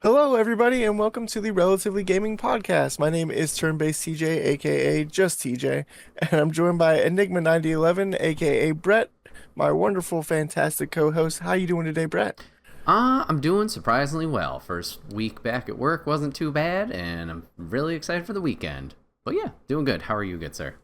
Hello, everybody, and welcome to the Relatively Gaming Podcast. My name is Turn-Based TJ, aka just TJ, and I'm joined by Enigma 9011, aka Brett, my wonderful, fantastic co-host. How you doing today, Brett? I'm doing surprisingly well. First week back at work wasn't too bad, and I'm really excited for the weekend. But yeah, doing good. How are you, good sir?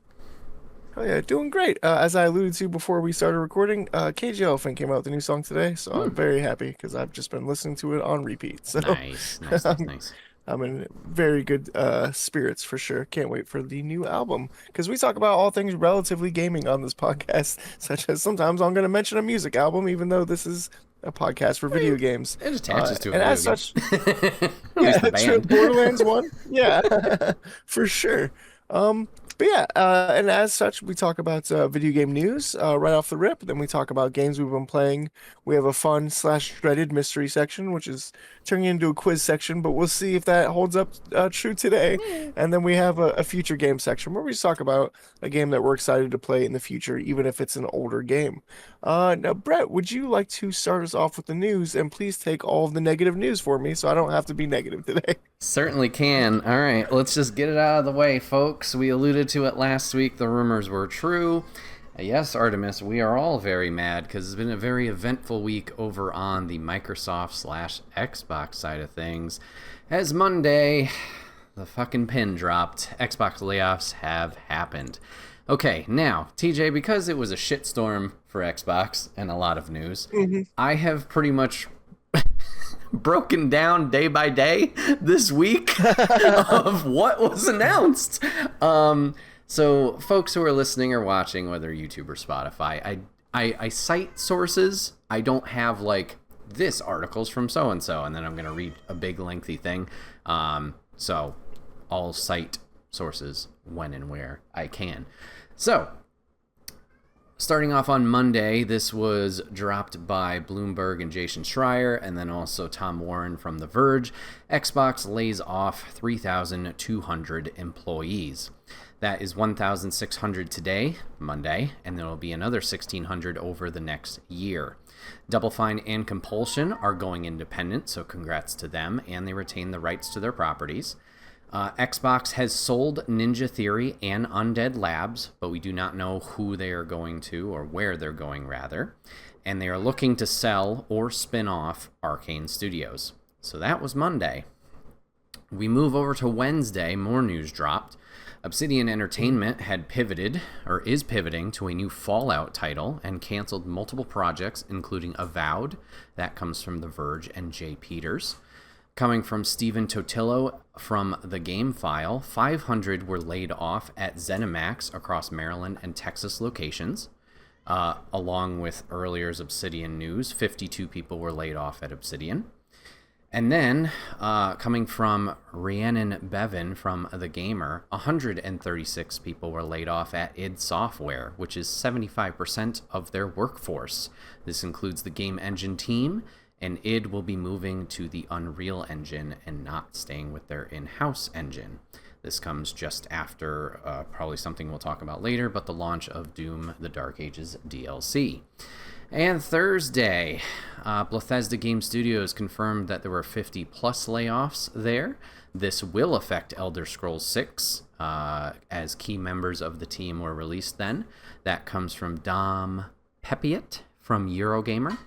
Oh yeah, doing great. As I alluded to before we started recording, KJ Elephant came out with a new song today, so I'm Hmm. very happy because I've just been listening to it on repeat. So Nice, nice, nice, I'm, nice. I'm in very good spirits for sure. Can't wait for the new album because we talk about all things relatively gaming on this podcast, such as sometimes I'm going to mention a music album, even though this is a podcast for I video mean, games. it attaches to a And video as game. such, At least the yeah, true. band. Borderlands 1. Yeah, for sure. But yeah, and as such, we talk about video game news right off the rip. Then we talk about games we've been playing. We have a fun slash dreaded mystery section, which is turning into a quiz section, but we'll see if that holds up true today. Yeah. And then we have a future game section where we just talk about a game that we're excited to play in the future, even if it's an older game. Now, Brett, would you like to start us off with the news? And please take all of the negative news for me so I don't have to be negative today. Certainly can. All right, let's just get it out of the way, folks. We alluded to it last week. The rumors were true. Yes, Artemis, we are all very mad because it's been a very eventful week over on the Microsoft slash Xbox side of things. As Monday, the fucking pin dropped. Xbox layoffs have happened. Okay, now, TJ, because it was a shitstorm for Xbox and a lot of news, I have pretty much broken down day by day this week of what was announced. So folks who are listening or watching, whether YouTube or Spotify, I cite sources. I don't have like this article's from so and so, and then I'm gonna read a big lengthy thing. So I'll cite sources when and where I can. So starting off on Monday, this was dropped by Bloomberg and Jason Schreier, and then also Tom Warren from The Verge. Xbox lays off 3,200 employees. That is 1,600 today, Monday, and there will be another 1,600 over the next year. Double Fine and Compulsion are going independent, so congrats to them, and they retain the rights to their properties. Xbox has sold Ninja Theory and Undead Labs, but we do not know who they are going to or where they're going, rather. And they are looking to sell or spin off Arcane Studios. So that was Monday. We move over to Wednesday, more news dropped. Obsidian Entertainment had pivoted, or is pivoting, to a new Fallout title and canceled multiple projects, including Avowed. That comes from The Verge and Jay Peters. Coming from Stephen Totillo from The Game File, 500 were laid off at ZeniMax across Maryland and Texas locations. Along with earlier's Obsidian news, 52 people were laid off at Obsidian. And then, coming from Rhiannon Bevan from The Gamer, 136 people were laid off at id Software, which is 75% of their workforce. This includes the game engine team, and id will be moving to the Unreal Engine and not staying with their in-house engine. This comes just after probably something we'll talk about later, but the launch of Doom: The Dark Ages DLC. And Thursday, Bethesda Game Studios confirmed that there were 50 plus layoffs there. This will affect Elder Scrolls 6, as key members of the team were released then. That comes from Dom Pepiot from Eurogamer.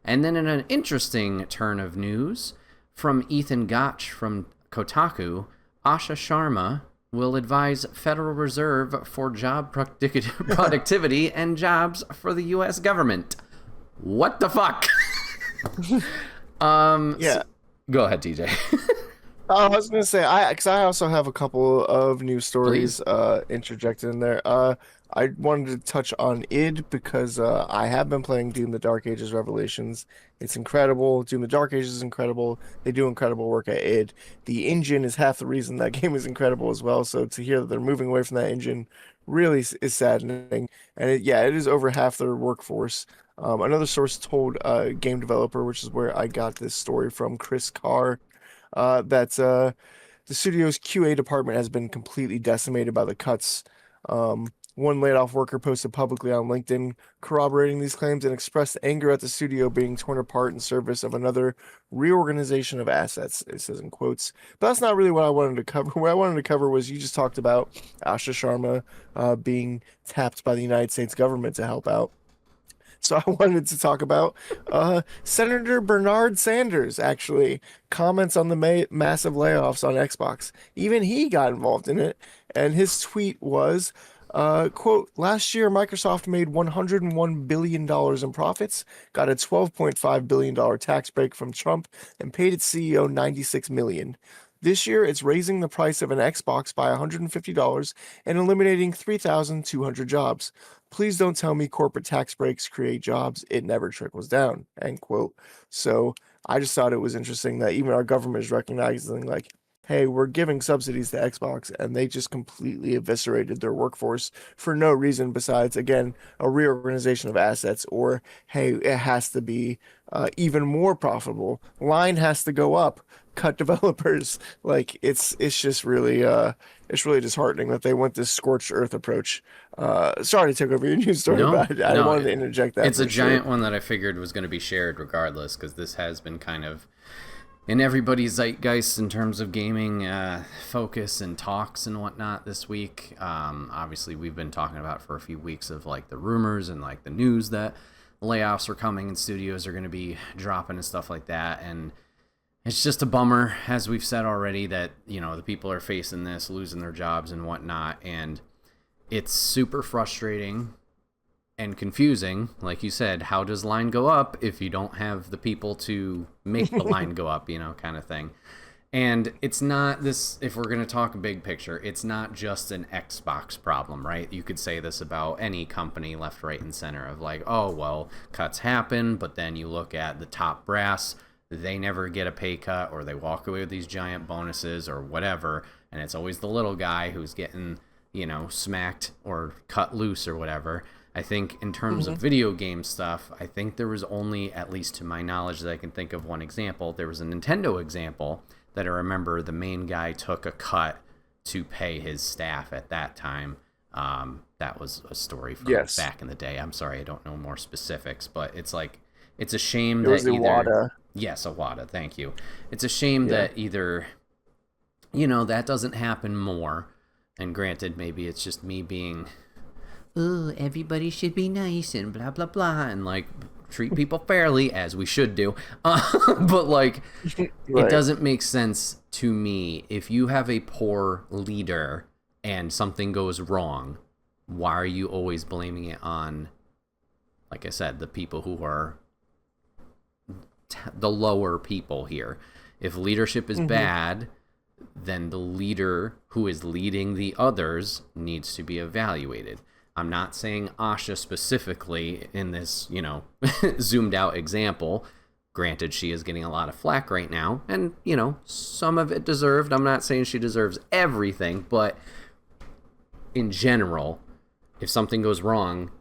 And then in an interesting turn of news, from Ethan Gotch from Kotaku, Asha Sharma will advise Federal Reserve for job productivity and jobs for the U.S. government. What the fuck? Yeah. Go ahead, TJ. I was gonna say because I also have a couple of news Please. stories interjected in there. I wanted to touch on id because I have been playing Doom: The Dark Ages Revelations. It's incredible. Doom: The Dark Ages is incredible. They do incredible work at id. The engine is half the reason that game is incredible as well. So to hear that they're moving away from that engine really is saddening. And yeah, it is over half their workforce. Another source told Game Developer, which is where I got this story from, Chris Carr, that the studio's QA department has been completely decimated by the cuts. One laid-off worker posted publicly on LinkedIn corroborating these claims and expressed anger at the studio being torn apart in service of another reorganization of assets. It says in quotes. But that's not really what I wanted to cover. What I wanted to cover was you just talked about Asha Sharma being tapped by the United States government to help out. So I wanted to talk about Senator Bernard Sanders actually comments on the massive layoffs on Xbox. Even he got involved in it, and his tweet was, quote, last year Microsoft made $101 billion in profits, got a $12.5 billion tax break from Trump, and paid its CEO $96 million. This year, it's raising the price of an Xbox by $150 and eliminating 3,200 jobs. Please don't tell me corporate tax breaks create jobs. It never trickles down, end quote. So I just thought it was interesting that even our government is recognizing, like, hey, we're giving subsidies to Xbox, and they just completely eviscerated their workforce for no reason besides, again, a reorganization of assets, or, hey, it has to be even more profitable. Line has to go up. Cut developers. Like, it's just really it's really disheartening that they went this scorched earth approach. Sorry to take over your news story, but I wanted to interject that. It's a giant one that I figured was going to be shared regardless, because this has been kind of in everybody's zeitgeist in terms of gaming focus and talks and whatnot this week. Obviously, we've been talking about for a few weeks of like the rumors and like the news that layoffs are coming and studios are going to be dropping and stuff like that. And it's just a bummer, as we've said already, that, you know, the people are facing this, losing their jobs and whatnot. And it's super frustrating and confusing. Like you said, how does line go up if you don't have the people to make the line go up, you know, kind of thing. And it's not this, if we're going to talk big picture, it's not just an Xbox problem, right? You could say this about any company left, right, and center of like, oh, well, cuts happen, but then you look at the top brass, they never get a pay cut, or they walk away with these giant bonuses or whatever, and it's always the little guy who's getting, you know, smacked or cut loose or whatever. I think in terms of video game stuff, I think there was only, at least to my knowledge that I can think of, one example. There was a Nintendo example that I remember the main guy took a cut to pay his staff at that time. That was a story from back in the day. I'm sorry, I don't know more specifics, but it's like, it's a shame that either... Iwata. Yes, Iwata, thank you. It's a shame that either, you know, that doesn't happen more. And granted, maybe it's just me being, oh, everybody should be nice and blah, blah, blah, and like treat people fairly, as we should do. But like, It doesn't make sense to me. If you have a poor leader and something goes wrong, why are you always blaming it on, like I said, the people who are the lower people here? If leadership is bad, then the leader who is leading the others needs to be evaluated. I'm not saying Asha specifically in this, you know, zoomed out example. Granted, she is getting a lot of flack right now, and, you know, some of it deserved. I'm not saying she deserves everything, but in general, if something goes wrong,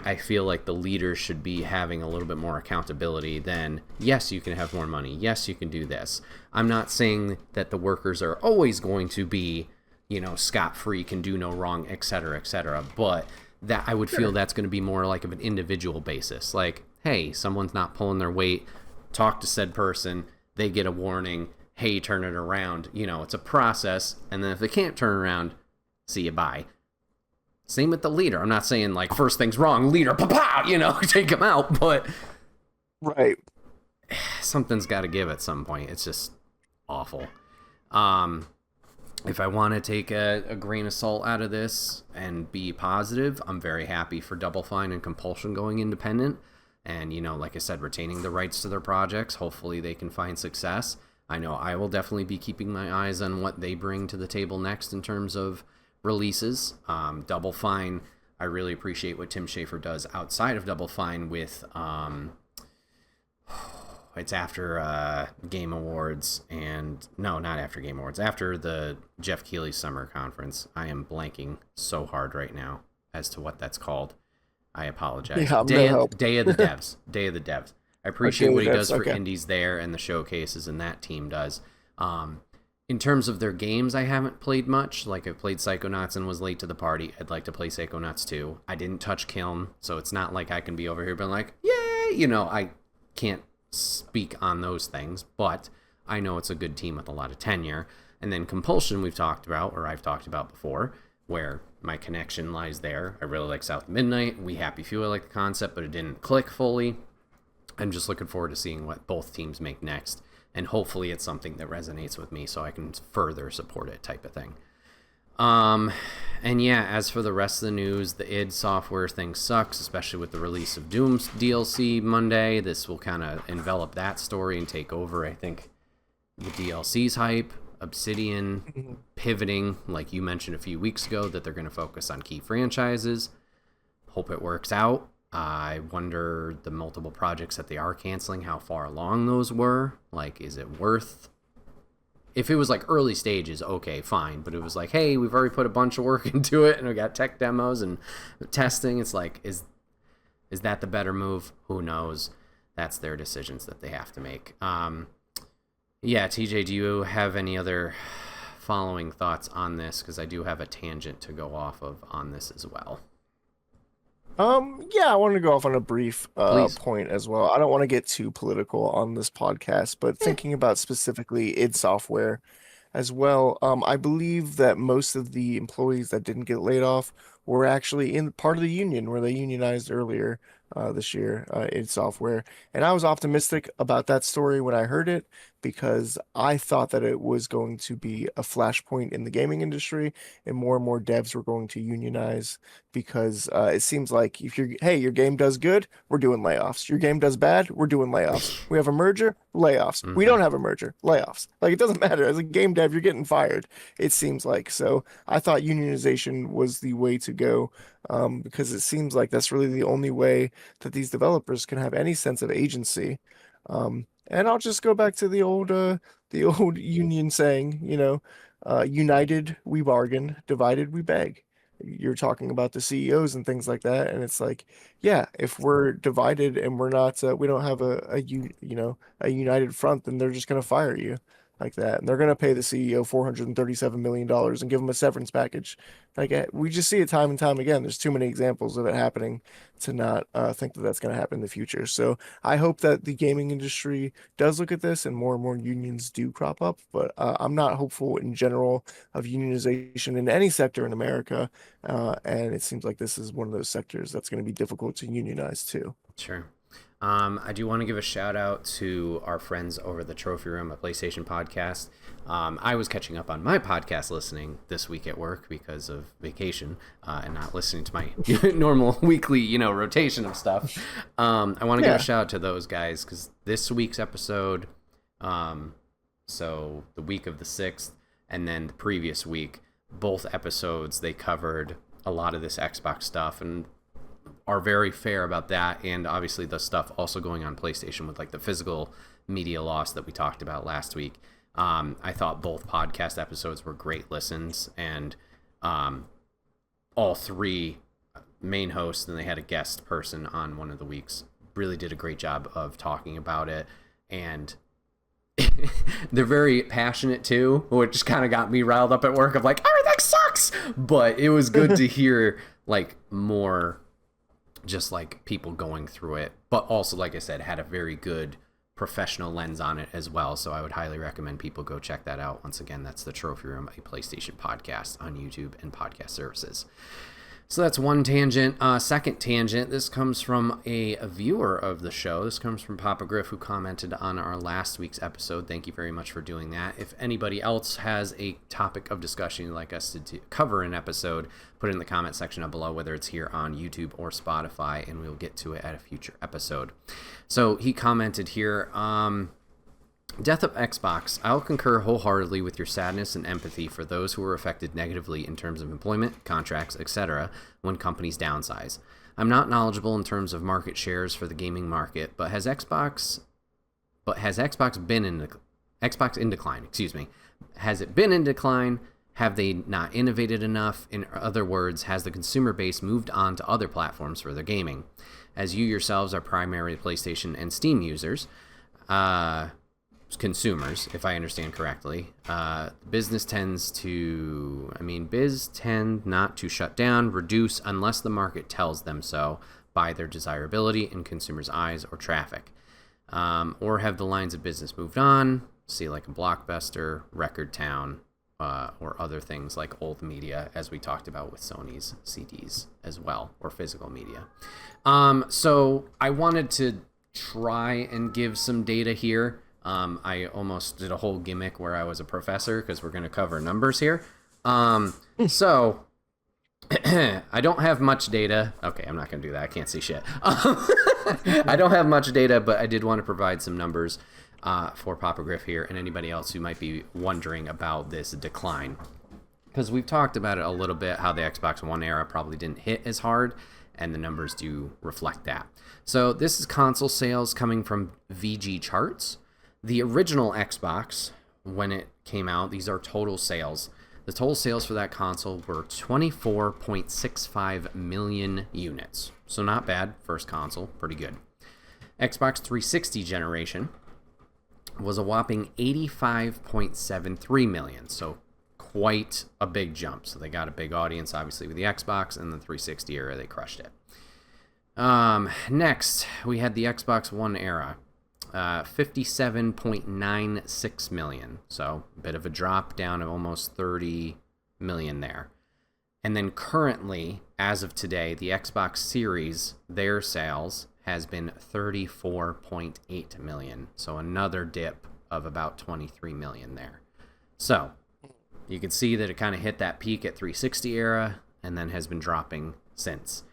I feel like the leaders should be having a little bit more accountability than, yes, you can have more money. Yes, you can do this. I'm not saying that the workers are always going to be, you know, scot-free, can do no wrong, et cetera, but that I would feel that's going to be more like of an individual basis. Like, hey, someone's not pulling their weight, talk to said person, they get a warning, hey, turn it around. You know, it's a process, and then if they can't turn around, see you, bye. Same with the leader. I'm not saying, like, first thing's wrong, leader, pa-pow, you know, take him out, but... Right. Something's got to give at some point. It's just awful. If I want to take a grain of salt out of this and be positive, I'm very happy for Double Fine and Compulsion going independent. And, you know, like I said, retaining the rights to their projects. Hopefully they can find success. I know I will definitely be keeping my eyes on what they bring to the table next in terms of releases. Double Fine, I really appreciate what Tim Schafer does outside of Double Fine with... It's after Game Awards, and no, not after Game Awards, after the Jeff Keighley Summer Conference. I am blanking so hard right now as to what that's called. I apologize. Yeah, Day of the Devs. Day of the Devs. I appreciate what he does for indies there and the showcases, and that team does. In terms of their games, I haven't played much. Like, I've played Psychonauts and was late to the party. I'd like to play Psychonauts 2. I didn't touch Kiln, so it's not like I can be over here being like, yay! You know, I can't speak on those things, but I know it's a good team with a lot of tenure. And then Compulsion we've talked about, or I've talked about before, where my connection lies there. I really like South Midnight. We Happy Few, I like the concept, but it didn't click fully. I'm just looking forward to seeing what both teams make next. And hopefully it's something that resonates with me so I can further support it, type of thing. And yeah, as for the rest of the news, the id Software thing sucks, especially with the release of Doom's DLC Monday. This will kind of envelop that story and take over, I think, the DLC's hype. Obsidian pivoting, like you mentioned a few weeks ago, that they're going to focus on key franchises. Hope it works out. I wonder the multiple projects that they are canceling, how far along those were. Like, is it worth... If it was like early stages, okay, fine. But it was like, hey, we've already put a bunch of work into it and we got tech demos and testing. It's like, is that the better move? Who knows? That's their decisions that they have to make. Yeah, TJ, do you have any other following thoughts on this? Because I do have a tangent to go off of on this as well. Yeah, I wanted to go off on a brief Please. point as well. I don't want to get too political on this podcast, but thinking about specifically id Software as well, I believe that most of the employees that didn't get laid off were actually in part of the union where they unionized earlier this year, id Software. And I was optimistic about that story when I heard it because I thought that it was going to be a flashpoint in the gaming industry and more devs were going to unionize because it seems like if your game does good, we're doing layoffs. Your game does bad, we're doing layoffs. We have a merger, layoffs. We don't have a merger, layoffs. Like, it doesn't matter. As a game dev, you're getting fired, it seems like. So I thought unionization was the way to go because it seems like that's really the only way that these developers can have any sense of agency. And I'll just go back to the old union saying, united we bargain, divided we beg. You're talking about the CEOs and things like that, and it's like, yeah, if we're divided and we're not, we don't have a united front, then they're just gonna fire you like that, and they're gonna pay the CEO $437 million and give him a severance package. Like, we just see it time and time again. There's too many examples of it happening to not think that that's going to happen in the future. So I hope that the gaming industry does look at this and more unions do crop up. But I'm not hopeful in general of unionization in any sector in America. And it seems like this is one of those sectors that's going to be difficult to unionize too. Sure. I do want to give a shout out to our friends over the Trophy Room, a PlayStation podcast. I was catching up on my podcast listening this week at work because of vacation and not listening to my normal weekly, rotation of stuff. I want to give a shout out to those guys because this week's episode, so the week of the 6th and then the previous week, both episodes, they covered a lot of this Xbox stuff and are very fair about that, and obviously the stuff also going on PlayStation with like the physical media loss that we talked about last week. I thought both podcast episodes were great listens, and all three main hosts, and they had a guest person on one of the weeks, really did a great job of talking about it, and they're very passionate too, which kind of got me riled up at work of like, everything sucks, but it was good to hear like more just like people going through it, but also, like I said, had a very good professional lens on it as well. So I would highly recommend people go check that out. Once again, that's the Trophy Room, a PlayStation podcast on YouTube and podcast services. So that's one tangent. Second tangent, this comes from a viewer of the show. This comes from Papa Griff, who commented on our last week's episode. Thank you very much for doing that. If anybody else has a topic of discussion you'd like us to cover an episode, put it in the comment section down below, whether it's here on YouTube or Spotify, and we'll get to it at a future episode. So he commented here, Death of Xbox. I'll concur wholeheartedly with your sadness and empathy for those who were affected negatively in terms of employment, contracts, etc. when companies downsize. I'm not knowledgeable in terms of market shares for the gaming market, but has Xbox been in Xbox in decline, excuse me. Has it been in decline? Have they not innovated enough? In other words, has the consumer base moved on to other platforms for their gaming? As you yourselves are primarily PlayStation and Steam users, consumers, if I understand correctly. Business tends to, biz tend not to shut down, reduce unless the market tells them so by their desirability in consumers' eyes or traffic. Or have the lines of business moved on? See like a Blockbuster, Record Town, or other things like old media, as we talked about with Sony's CDs as well, or physical media. So I wanted to try and give some data here. I almost did a whole gimmick where I was a professor because we're going to cover numbers here. So I don't have much data. Okay, I'm not going to do that. I can't see shit. I don't have much data, but I did want to provide some numbers for Popogriff here and anybody else who might be wondering about this decline. Because we've talked about it a little bit, how the Xbox One era probably didn't hit as hard, and the numbers do reflect that. So this is console sales coming from VG Charts. The original Xbox, when it came out, these are total sales. The total sales for that console were 24.65 million units. So not bad. First console, pretty good. Xbox 360 generation was a whopping 85.73 million. So quite a big jump. So they got a big audience, obviously, with the Xbox, and the 360 era, they crushed it. Next, we had the Xbox One era. 57.96 million. So a bit of a drop down of almost 30 million there. And then currently, as of today, the Xbox Series, their sales has been 34.8 million. So another dip of about 23 million there. So you can see that it kind of hit that peak at 360 era and then has been dropping since.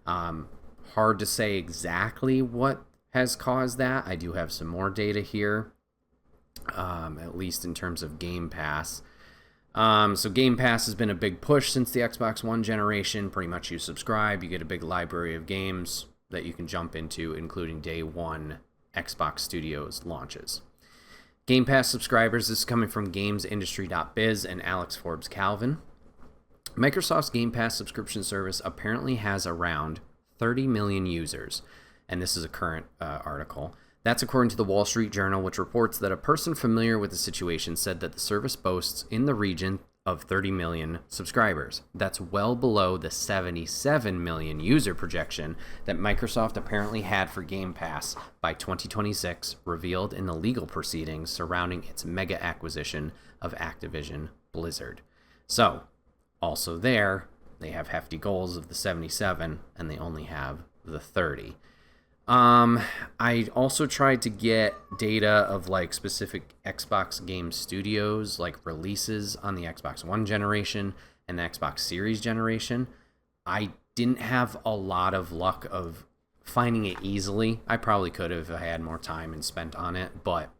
Hard to say exactly what has caused that. I do have some more data here, at least in terms of Game Pass. So Game Pass has been a big push since the Xbox One generation. Pretty much you subscribe, you get a big library of games that you can jump into, including day one Xbox Studios launches. Game Pass subscribers, this is coming from gamesindustry.biz and Alex Forbes Calvin. Microsoft's Game Pass subscription service apparently has around 30 million users. And this is a current article. That's according to the Wall Street Journal, which reports that a person familiar with the situation said that the service boasts in the region of 30 million subscribers. That's well below the 77 million user projection that Microsoft apparently had for Game Pass by 2026, revealed in the legal proceedings surrounding its mega acquisition of Activision Blizzard. So, also there, they have hefty goals of the 77, and they only have the 30. I also tried to get data of like specific Xbox game studios, like releases on the Xbox One generation and the Xbox Series generation. I didn't have a lot of luck of finding it easily. I probably could have if I had more time and spent on it, but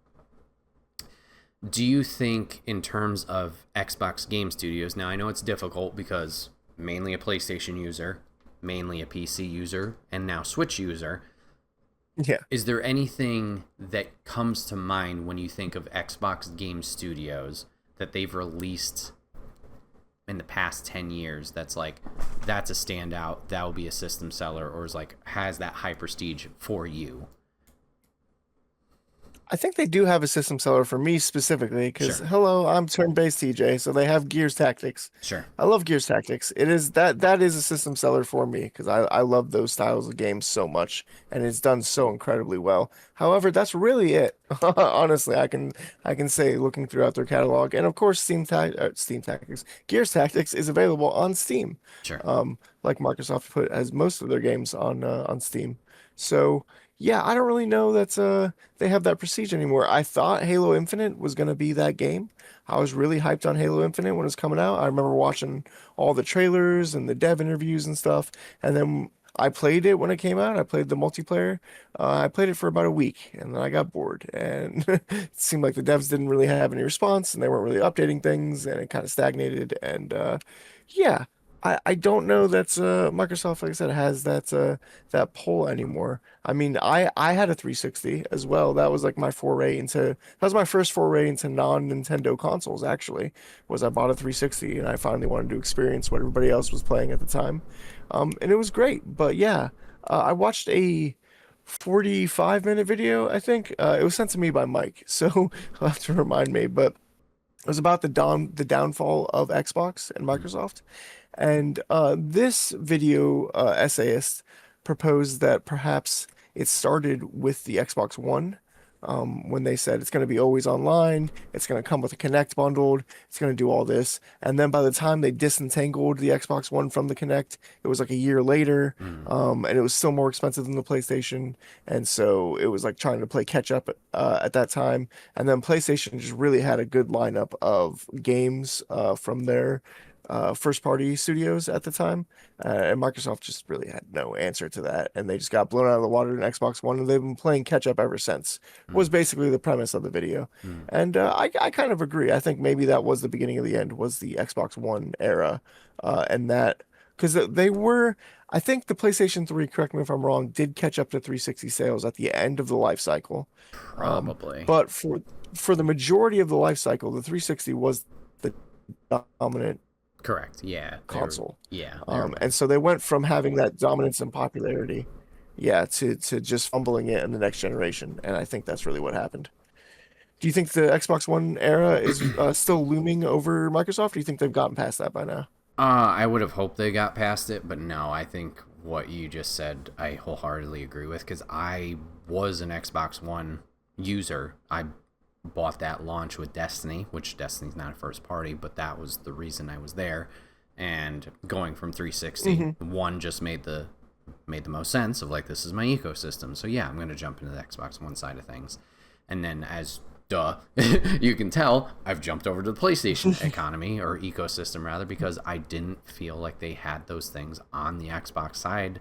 do you think in terms of Xbox game studios, now I know it's difficult because mainly a PlayStation user, mainly a PC user, and now Switch user. Yeah. Is there anything that comes to mind when you think of Xbox game studios that they've released in the past 10 years that's like, that's a standout, that will be a system seller, or is like, has that high prestige for you? I think they do have a system seller for me specifically because, Sure. hello, I'm turn-based TJ, so they have Gears Tactics. Sure. I love Gears Tactics. It is that is a system seller for me because I love those styles of games so much, and it's done so incredibly well. However, that's really it. Honestly, I can say looking throughout their catalog, and of course, Steam Tactics, Gears Tactics is available on Steam. Sure. Like Microsoft has most of their games on Steam. So yeah, I don't really know that they have that prestige anymore. I thought Halo Infinite was gonna be that game. I was really hyped on Halo Infinite when it was coming out. I remember watching all the trailers and the dev interviews and stuff, and then I played it when it came out. I played the multiplayer. I played it for about a week, and then I got bored. And it seemed like the devs didn't really have any response, and they weren't really updating things, and it kind of stagnated. And yeah, I don't know that Microsoft, like I said, has that pull anymore. I mean, I had a 360 as well. That was like my foray into that was my first foray into non-Nintendo consoles, actually, was I bought a 360 and I finally wanted to experience what everybody else was playing at the time. And it was great. But yeah, I watched a 45-minute video, I think. It was sent to me by Mike, so I'll have to remind me. But it was about the downfall of Xbox and Mm. Microsoft. And this video essayist proposed that perhaps it started with the Xbox One, when they said it's going to be always online, it's going to come with a Kinect bundled, it's going to do all this. And then by the time they disentangled the Xbox One from the Kinect, it was like a year later, Mm. and it was still more expensive than the PlayStation. And so it was like trying to play catch up at that time. And then PlayStation just really had a good lineup of games from their first party studios at the time. And Microsoft just really had no answer to that. And they just got blown out of the water in Xbox One, and they've been playing catch up ever since, was Mm. basically the premise of the video. Mm. And I kind of agree. I think maybe that was the beginning of the end, was the Xbox One era. And that, because they were, I think the PlayStation 3, correct me if I'm wrong, did catch up to 360 sales at the end of the life cycle. Probably. But for the majority of the life cycle, the 360 was the dominant Correct. Yeah. console. Yeah. They were And so they went from having that dominance and popularity, yeah, to just fumbling it in the next generation. And I think that's really what happened. Do you think the Xbox One era is still looming over Microsoft? Or do you think they've gotten past that by now? I would have hoped they got past it, but no, I think what you just said, I wholeheartedly agree with, because I was an Xbox One user. I bought that launch with Destiny, which Destiny's not a first party, but that was the reason I was there. And going from 360, one just made the most sense of like, this is my ecosystem. So yeah, I'm going to jump into the Xbox One side of things. And then as duh, you can tell I've jumped over to the PlayStation economy or ecosystem rather, because I didn't feel like they had those things on the Xbox side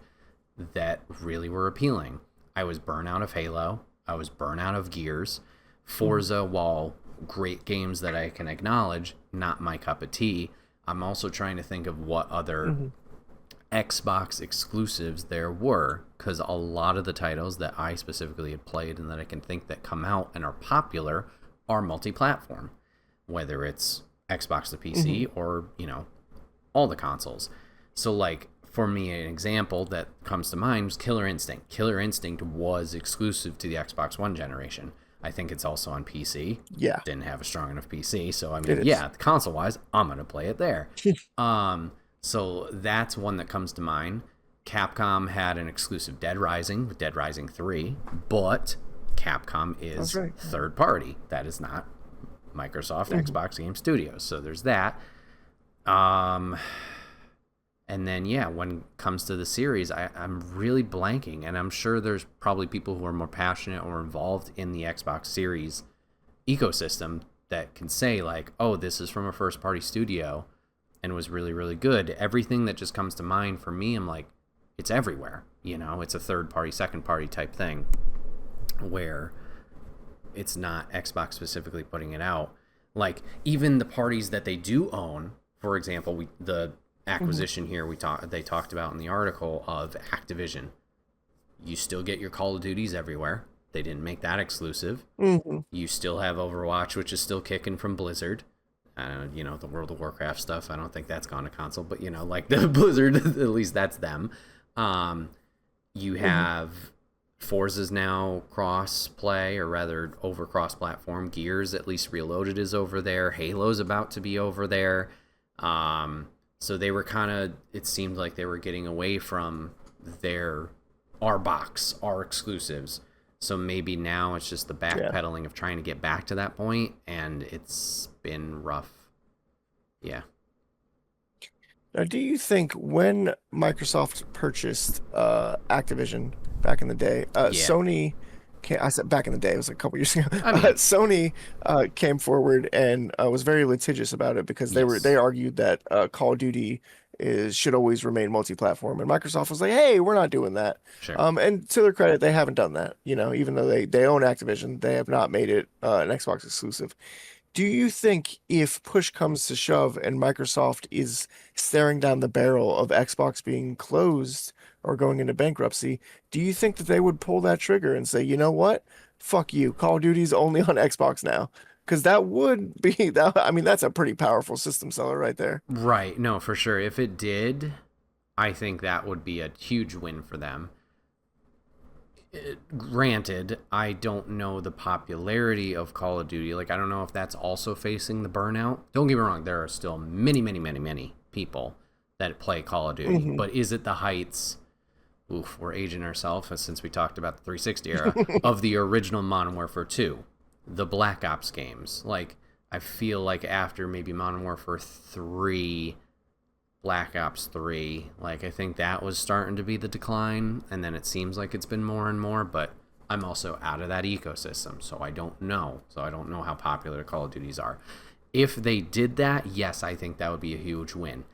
that really were appealing. I was burnt out of Halo. I was burnt out of Gears. Forza, while great games that I can acknowledge, not my cup of tea. I'm also trying to think of what other Xbox exclusives there were, because a lot of the titles that I specifically had played and that I can think that come out and are popular are multi-platform, whether it's Xbox to PC or, all the consoles. So like, for me, an example that comes to mind was Killer Instinct. Killer Instinct was exclusive to the Xbox One generation. I think it's also on PC. Yeah, Didn't have a strong enough PC, so I it mean, is. yeah, console wise, I'm gonna play it there. So that's one that comes to mind. Capcom had an exclusive Dead Rising with Dead Rising 3, but Capcom That's is right. third party. That is not Microsoft Xbox Game Studios. So there's that. And then, yeah, when it comes to the series, I'm really blanking. And I'm sure there's probably people who are more passionate or involved in the Xbox Series ecosystem that can say, like, oh, this is from a first-party studio and was really, really good. Everything that just comes to mind for me, I'm like, it's everywhere. It's a third-party, second-party type thing where it's not Xbox specifically putting it out. Like, even the parties that they do own, for example, the acquisition here they talked about in the article of Activision. You still get your Call of Duties everywhere. They didn't make that exclusive. You still have Overwatch, which is still kicking from Blizzard. The World of Warcraft stuff, I don't think that's gone to console, but like the Blizzard, at least that's them. You have Forza's now cross-play, or rather over cross-platform. Gears, at least Reloaded, is over there. Halo's about to be over there. So they were it seemed like they were getting away from our box, our exclusives. So maybe now it's just the backpedaling of trying to get back to that point, and it's been rough. Yeah. Now, do you think when Microsoft purchased Activision back in the day, Sony I said back in the day, it was like a couple years ago. I mean, Sony came forward and was very litigious about it because they argued that Call of Duty should always remain multi-platform, and Microsoft was like, "Hey, we're not doing that." Sure. And to their credit, they haven't done that. Even though they own Activision, they have not made it an Xbox exclusive. Do you think if push comes to shove and Microsoft is staring down the barrel of Xbox being closed or going into bankruptcy, do you think that they would pull that trigger and say, you know what? Fuck you. Call of Duty's only on Xbox now. Because that would be that. I mean, that's a pretty powerful system seller right there. Right. No, for sure. If it did, I think that would be a huge win for them. Granted, I don't know the popularity of Call of Duty. Like, I don't know if that's also facing the burnout. Don't get me wrong, there are still many, many, many, many people that play Call of Duty. Hmm. But is it the heights? Oof, we're aging ourselves since we talked about the 360 era of the original Modern Warfare 2, the Black Ops games. Like, I feel like after maybe Modern Warfare 3, Black Ops 3, like, I think that was starting to be the decline, and then it seems like it's been more and more, but I'm also out of that ecosystem, so I don't know. So I don't know how popular Call of Duties are. If they did that, yes, I think that would be a huge win.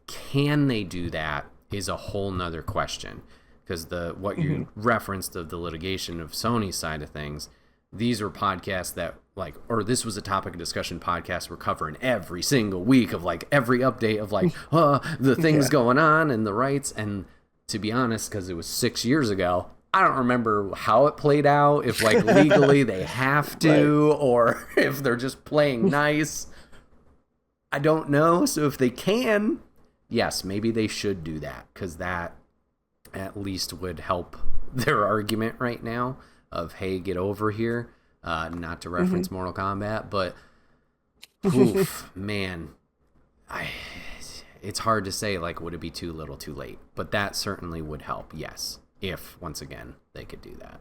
Can they do that is a whole nother question, because what you referenced of the litigation of Sony's side of things, these were podcasts that, like, or this was a topic of discussion podcast we're covering every single week of, like, every update of, like, the things going on and the rights. And to be honest, because it was 6 years ago, I don't remember how it played out, if, like, legally they have to, or if they're just playing nice. I don't know. So if they can, yes, maybe they should do that, because that at least would help their argument right now of, hey, get over here. Not to reference Mortal Kombat, but oof, man, it's hard to say, like, would it be too little too late? But that certainly would help, yes, if, once again, they could do that.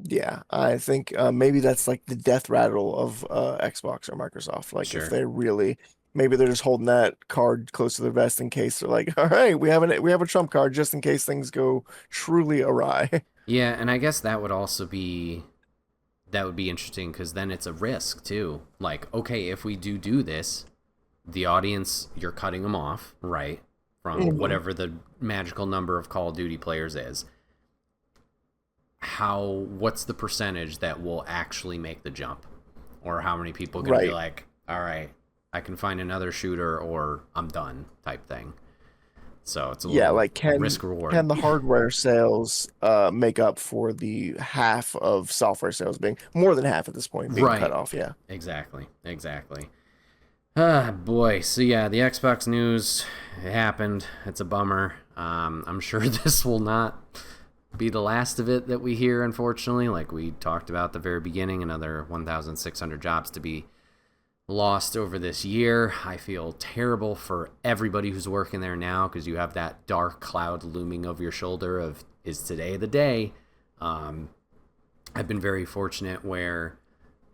Yeah, I think maybe that's like the death rattle of Xbox or Microsoft. Like, Sure. if they really, maybe they're just holding that card close to their vest in case they're like, all right, we have a trump card just in case things go truly awry. Yeah, and I guess that would also be interesting, because then it's a risk too. Like, okay, if we do this, the audience, you're cutting them off, right, from whatever the magical number of Call of Duty players is. What's the percentage that will actually make the jump, or how many people can be like, all right, I can find another shooter, or I'm done, type thing. So it's a little Like, risk reward. can the hardware sales make up for the half of software sales being more than half at this point being cut off? Yeah. Exactly. Ah, boy. So yeah, the Xbox news, it happened. It's a bummer. I'm sure this will not be the last of it that we hear, unfortunately. Like we talked about at the very beginning, another 1,600 jobs to be lost over this year. I feel terrible for everybody who's working there now, because you have that dark cloud looming over your shoulder of, is today the day? I've been very fortunate where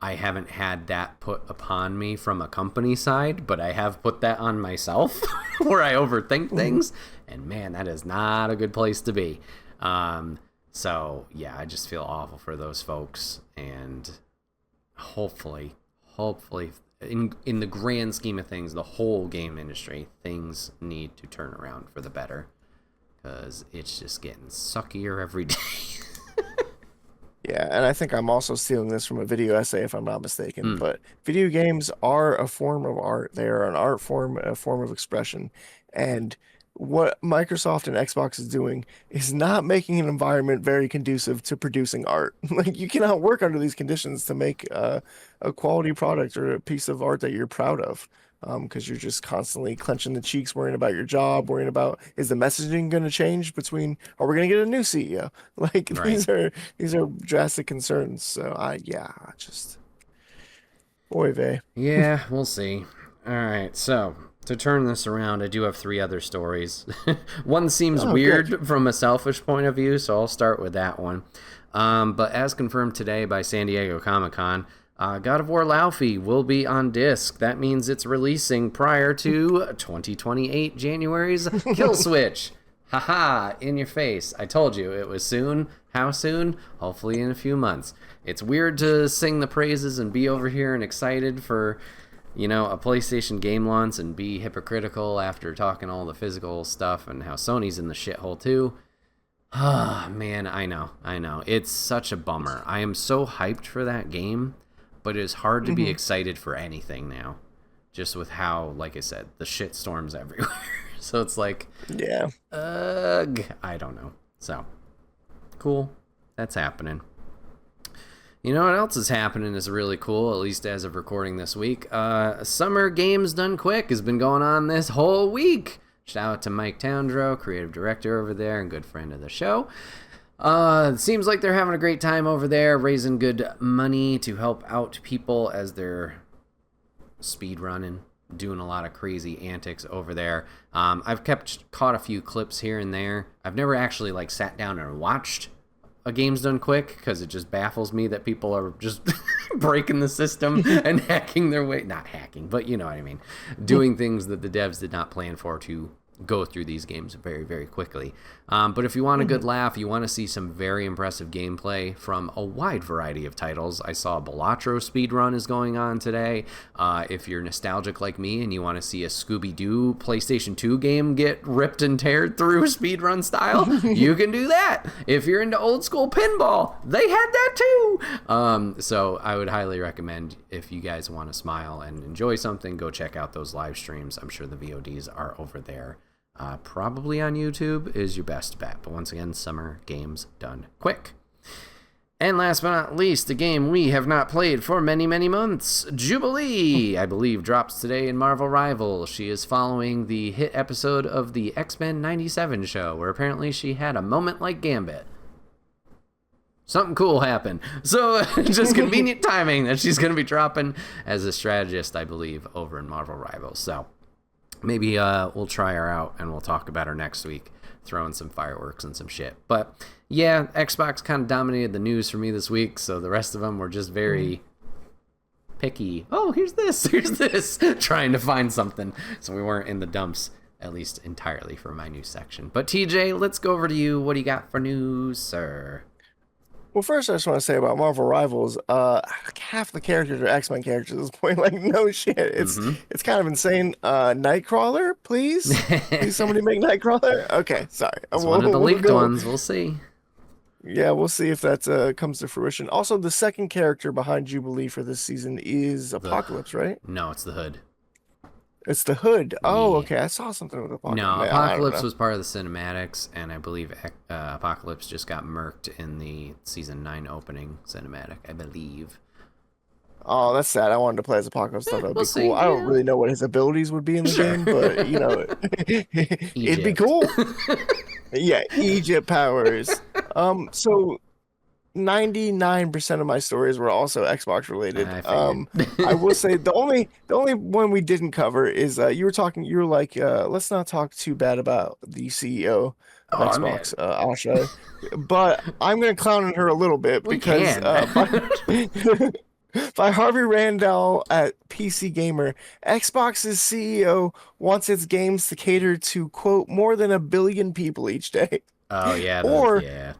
I haven't had that put upon me from a company side, but I have put that on myself where I overthink things, and man, that is not a good place to be. So yeah, I just feel awful for those folks, and hopefully in the grand scheme of things, the whole game industry, things need to turn around for the better, because it's just getting suckier every day. Yeah, and I think I'm also stealing this from a video essay, if I'm not mistaken. But video games are a form of art. They are an art form, a form of expression. And what Microsoft and Xbox is doing is not making an environment very conducive to producing art. Like, you cannot work under these conditions to make a quality product or a piece of art that you're proud of. Because you're just constantly clenching the cheeks, worrying about your job, worrying about, is the messaging going to change between, are we going to get a new CEO? Like, Right. these are drastic concerns. So just oy vey. Yeah, we'll see. All right, so to turn this around, I do have 3 other stories. One seems weird Good. from a selfish point of view, so I'll start with that one. But as confirmed today by San Diego Comic-Con, God of War Laufey will be on disc. That means it's releasing prior to 2028 January's Kill Switch. Haha, in your face. I told you it was soon. How soon? Hopefully in a few months. It's weird to sing the praises and be over here and excited for, a PlayStation game launch, and be hypocritical after talking all the physical stuff and how Sony's in the shithole too. Ah, man, I know. It's such a bummer. I am so hyped for that game, but it is hard to be excited for anything now, just with how, like I said, the shit storms everywhere. So it's like, Yeah. I don't know. So, cool. That's happening. You know what else is happening is really cool, at least as of recording this week. Summer Games Done Quick has been going on this whole week. Shout out to Mike Towndrow, creative director over there and good friend of the show. Seems like they're having a great time over there, raising good money to help out people as they're speed running, doing a lot of crazy antics over there. I've caught a few clips here and there. I've never actually like sat down and watched a game's done quick because it just baffles me that people are just breaking the system and hacking their way, not hacking, but you know what I mean, doing things that the devs did not plan for to go through these games very, very quickly. But if you want a good laugh, you want to see some very impressive gameplay from a wide variety of titles. I saw Balatro speedrun is going on today. If you're nostalgic like me and you want to see a Scooby-Doo PlayStation 2 game get ripped and teared through speedrun style, you can do that. If you're into old school pinball, they had that too. So I would highly recommend, if you guys want to smile and enjoy something, go check out those live streams. I'm sure the VODs are over there. Probably on YouTube is your best bet. But once again, summer games done quick. And last but not least, a game we have not played for many, many months. Jubilee, I believe, drops today in Marvel Rivals. She is following the hit episode of the X-Men 97 show, where apparently she had a moment like Gambit. Something cool happened. So, just convenient timing that she's going to be dropping as a strategist, I believe, over in Marvel Rivals. So, maybe we'll try her out and we'll talk about her next week, throwing some fireworks and some shit. But yeah, Xbox kind of dominated the news for me this week, so the rest of them were just very picky. Oh, here's this, trying to find something. So we weren't in the dumps, at least entirely, for my news section. But TJ, let's go over to you. What do you got for news, sir? Well, first, I just want to say about Marvel Rivals, half the characters are X-Men characters at this point. Like, no shit. It's kind of insane. Nightcrawler, please? Please somebody make Nightcrawler? Okay, sorry. It's one of the leaked ones. We'll see. Yeah, we'll see if that comes to fruition. Also, the second character behind Jubilee for this season is Apocalypse, right? No, it's the Hood. It's the Hood. Oh, okay. I saw something with Apocalypse. No, Apocalypse was part of the cinematics, and I believe Apocalypse just got murked in the Season 9 opening cinematic, I believe. Oh, that's sad. I wanted to play as Apocalypse. Thought that would be cool. I don't really know what his abilities would be in the game, but, you know, it'd be cool. Yeah, Egypt powers. So 99% of my stories were also Xbox related. I will say the only one we didn't cover is you were like, let's not talk too bad about the CEO of Xbox, Asha, but I'm gonna clown on her a little bit because by Harvey Randall at PC Gamer, Xbox's CEO wants its games to cater to, quote, more than 1 billion people each day. Oh yeah, or yeah.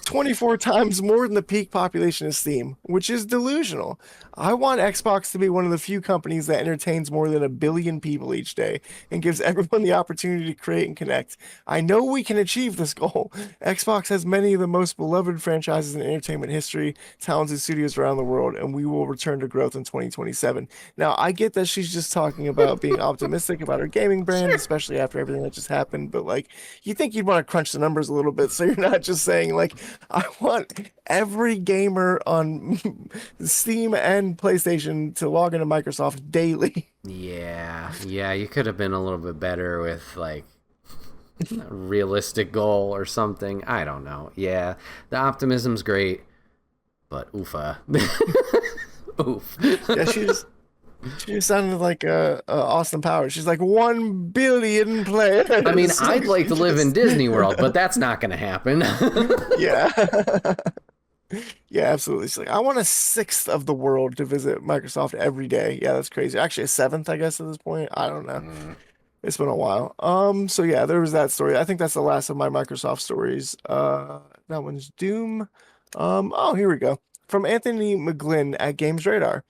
24 times more than the peak population of Steam, which is delusional. I want Xbox to be one of the few companies that entertains more than 1 billion people each day and gives everyone the opportunity to create and connect. I know we can achieve this goal. Xbox has many of the most beloved franchises in entertainment history, talented studios around the world, and we will return to growth in 2027. Now, I get that she's just talking about being optimistic about her gaming brand, especially after everything that just happened, but like, you think you'd want to crunch the numbers a little bit so you're not just saying like, I want every gamer on Steam and PlayStation to log into Microsoft daily. Yeah, you could have been a little bit better with like a realistic goal or something. I don't know. Yeah, the optimism's great, but oofa. Oof. Yeah, she just sounded like Austin Powers. She's like 1 billion players. I mean, I'd like to live in Disney World, but that's not going to happen. Yeah. Yeah, absolutely. She's like, I want 1/6 of the world to visit Microsoft every day. Yeah, that's crazy. Actually, 1/7, I guess, at this point. I don't know. It's been a while. So yeah, there was that story. I think that's the last of my Microsoft stories. That one's Doom. Oh, here we go. From Anthony McGlynn at Games Radar.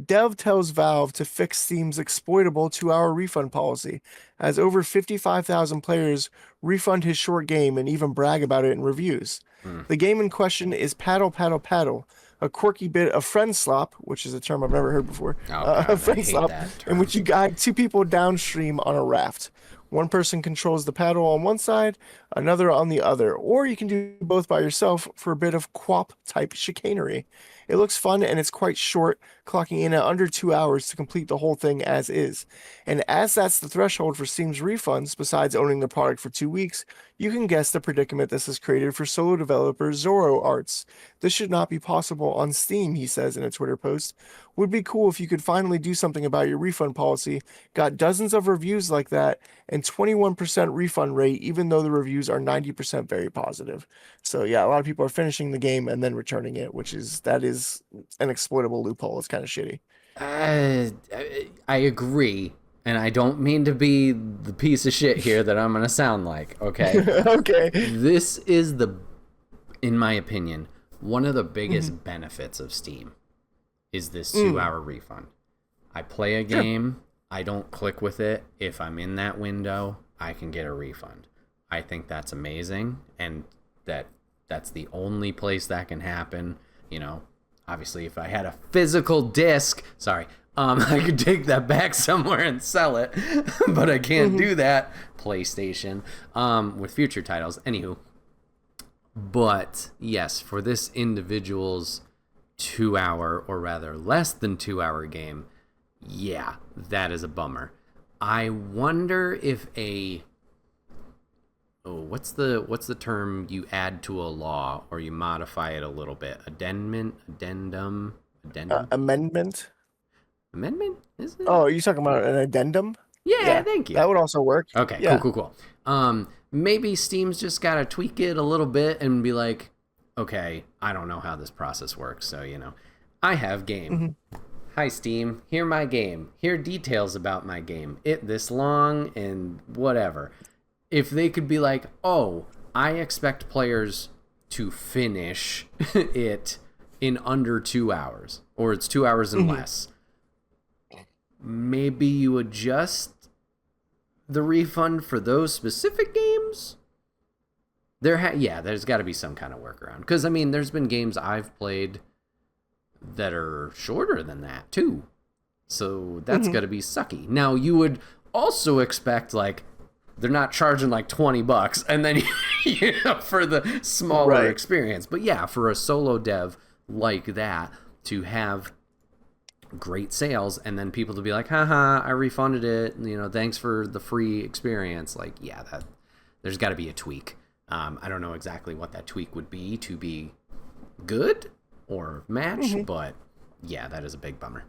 Dev tells Valve to fix Steam's exploitable 2-hour refund policy, as over 55,000 players refund his short game and even brag about it in reviews. The game in question is Paddle Paddle Paddle, a quirky bit of friend slop, which is a term I've never heard before. God, friend slop, in which you guide 2 people downstream on a raft. One person controls the paddle on one side, another on the other, or you can do both by yourself for a bit of QWOP type chicanery. It looks fun and it's quite short, clocking in at under 2 hours to complete the whole thing as is. And as that's the threshold for Steam's refunds, besides owning the product for 2 weeks, you can guess the predicament this has created for solo developer Zoro Arts. This should not be possible on Steam, he says in a Twitter post. Would be cool if you could finally do something about your refund policy. Got dozens of reviews like that and 21% refund rate, even though the reviews are 90% very positive. So yeah, a lot of people are finishing the game and then returning it, that is an exploitable loophole. It's kind of shitty. I agree, and I don't mean to be the piece of shit here that I'm gonna sound like. Okay, Okay. this is in my opinion, one of the biggest benefits of Steam is this 2 hour refund. I play a game, I don't click with it. If I'm in that window, I can get a refund. I think that's amazing, and that's the only place that can happen. You know, obviously, if I had a physical disc, I could take that back somewhere and sell it, but I can't do that. PlayStation, with future titles. Anywho, but yes, for this individual's 2 hour, or rather less than 2 hour game, yeah, that is a bummer. I wonder if what's the term you add to a law or you modify it a little bit? Addendum. Amendment. Amendment? Is it? Oh, are you talking about an addendum? Yeah, thank you. That would also work. Okay, Yeah. cool. Maybe Steam's just gotta tweak it a little bit and be like, okay, I don't know how this process works, so I have game. Hi Steam, here my game. Here details about my game. It this long and whatever. If they could be like, oh, I expect players to finish it in under 2 hours, or it's 2 hours and less. Maybe you adjust the refund for those specific games. There's got to be some kind of workaround, because there's been games I've played that are shorter than that too, so that's got to be sucky. Now you would also expect they're not charging $20 and then for the smaller experience, but yeah, for a solo dev like that to have great sales and then people to be like, haha, I refunded it, thanks for the free experience, that there's got to be a tweak. I don't know exactly what that tweak would be to be good or match, but yeah, that is a big bummer.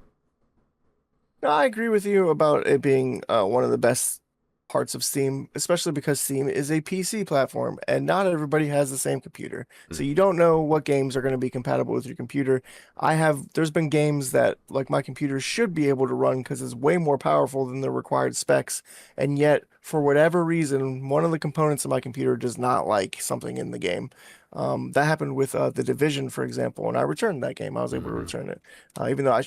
No, I agree with you about it being one of the best parts of Steam, especially because Steam is a PC platform and not everybody has the same computer. So you don't know what games are going to be compatible with your computer. There's been games that my computer should be able to run because it's way more powerful than the required specs. And yet, for whatever reason, one of the components of my computer does not like something in the game. That happened with The Division, for example, and I returned that game. I was able to return it, even though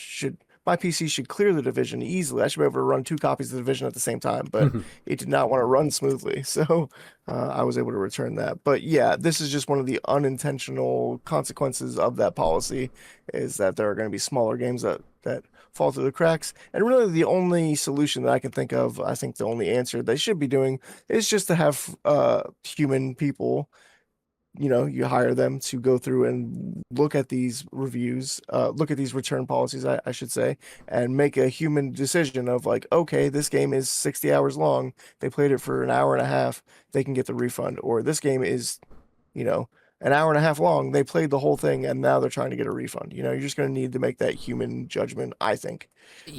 my PC should clear The Division easily. I should be able to run 2 copies of The Division at the same time, but it did not want to run smoothly. So I was able to return that. But yeah, this is just one of the unintentional consequences of that policy, is that there are going to be smaller games that fall through the cracks. And really the only solution that I can think of, I think the only answer they should be doing is just to have human people. You hire them to go through and look at these reviews, look at these return policies, I should say, and make a human decision of okay, this game is 60 hours long. They played it for an hour and a half. They can get the refund. Or this game is, an hour and a half long. They played the whole thing and now they're trying to get a refund. You're just going to need to make that human judgment, I think.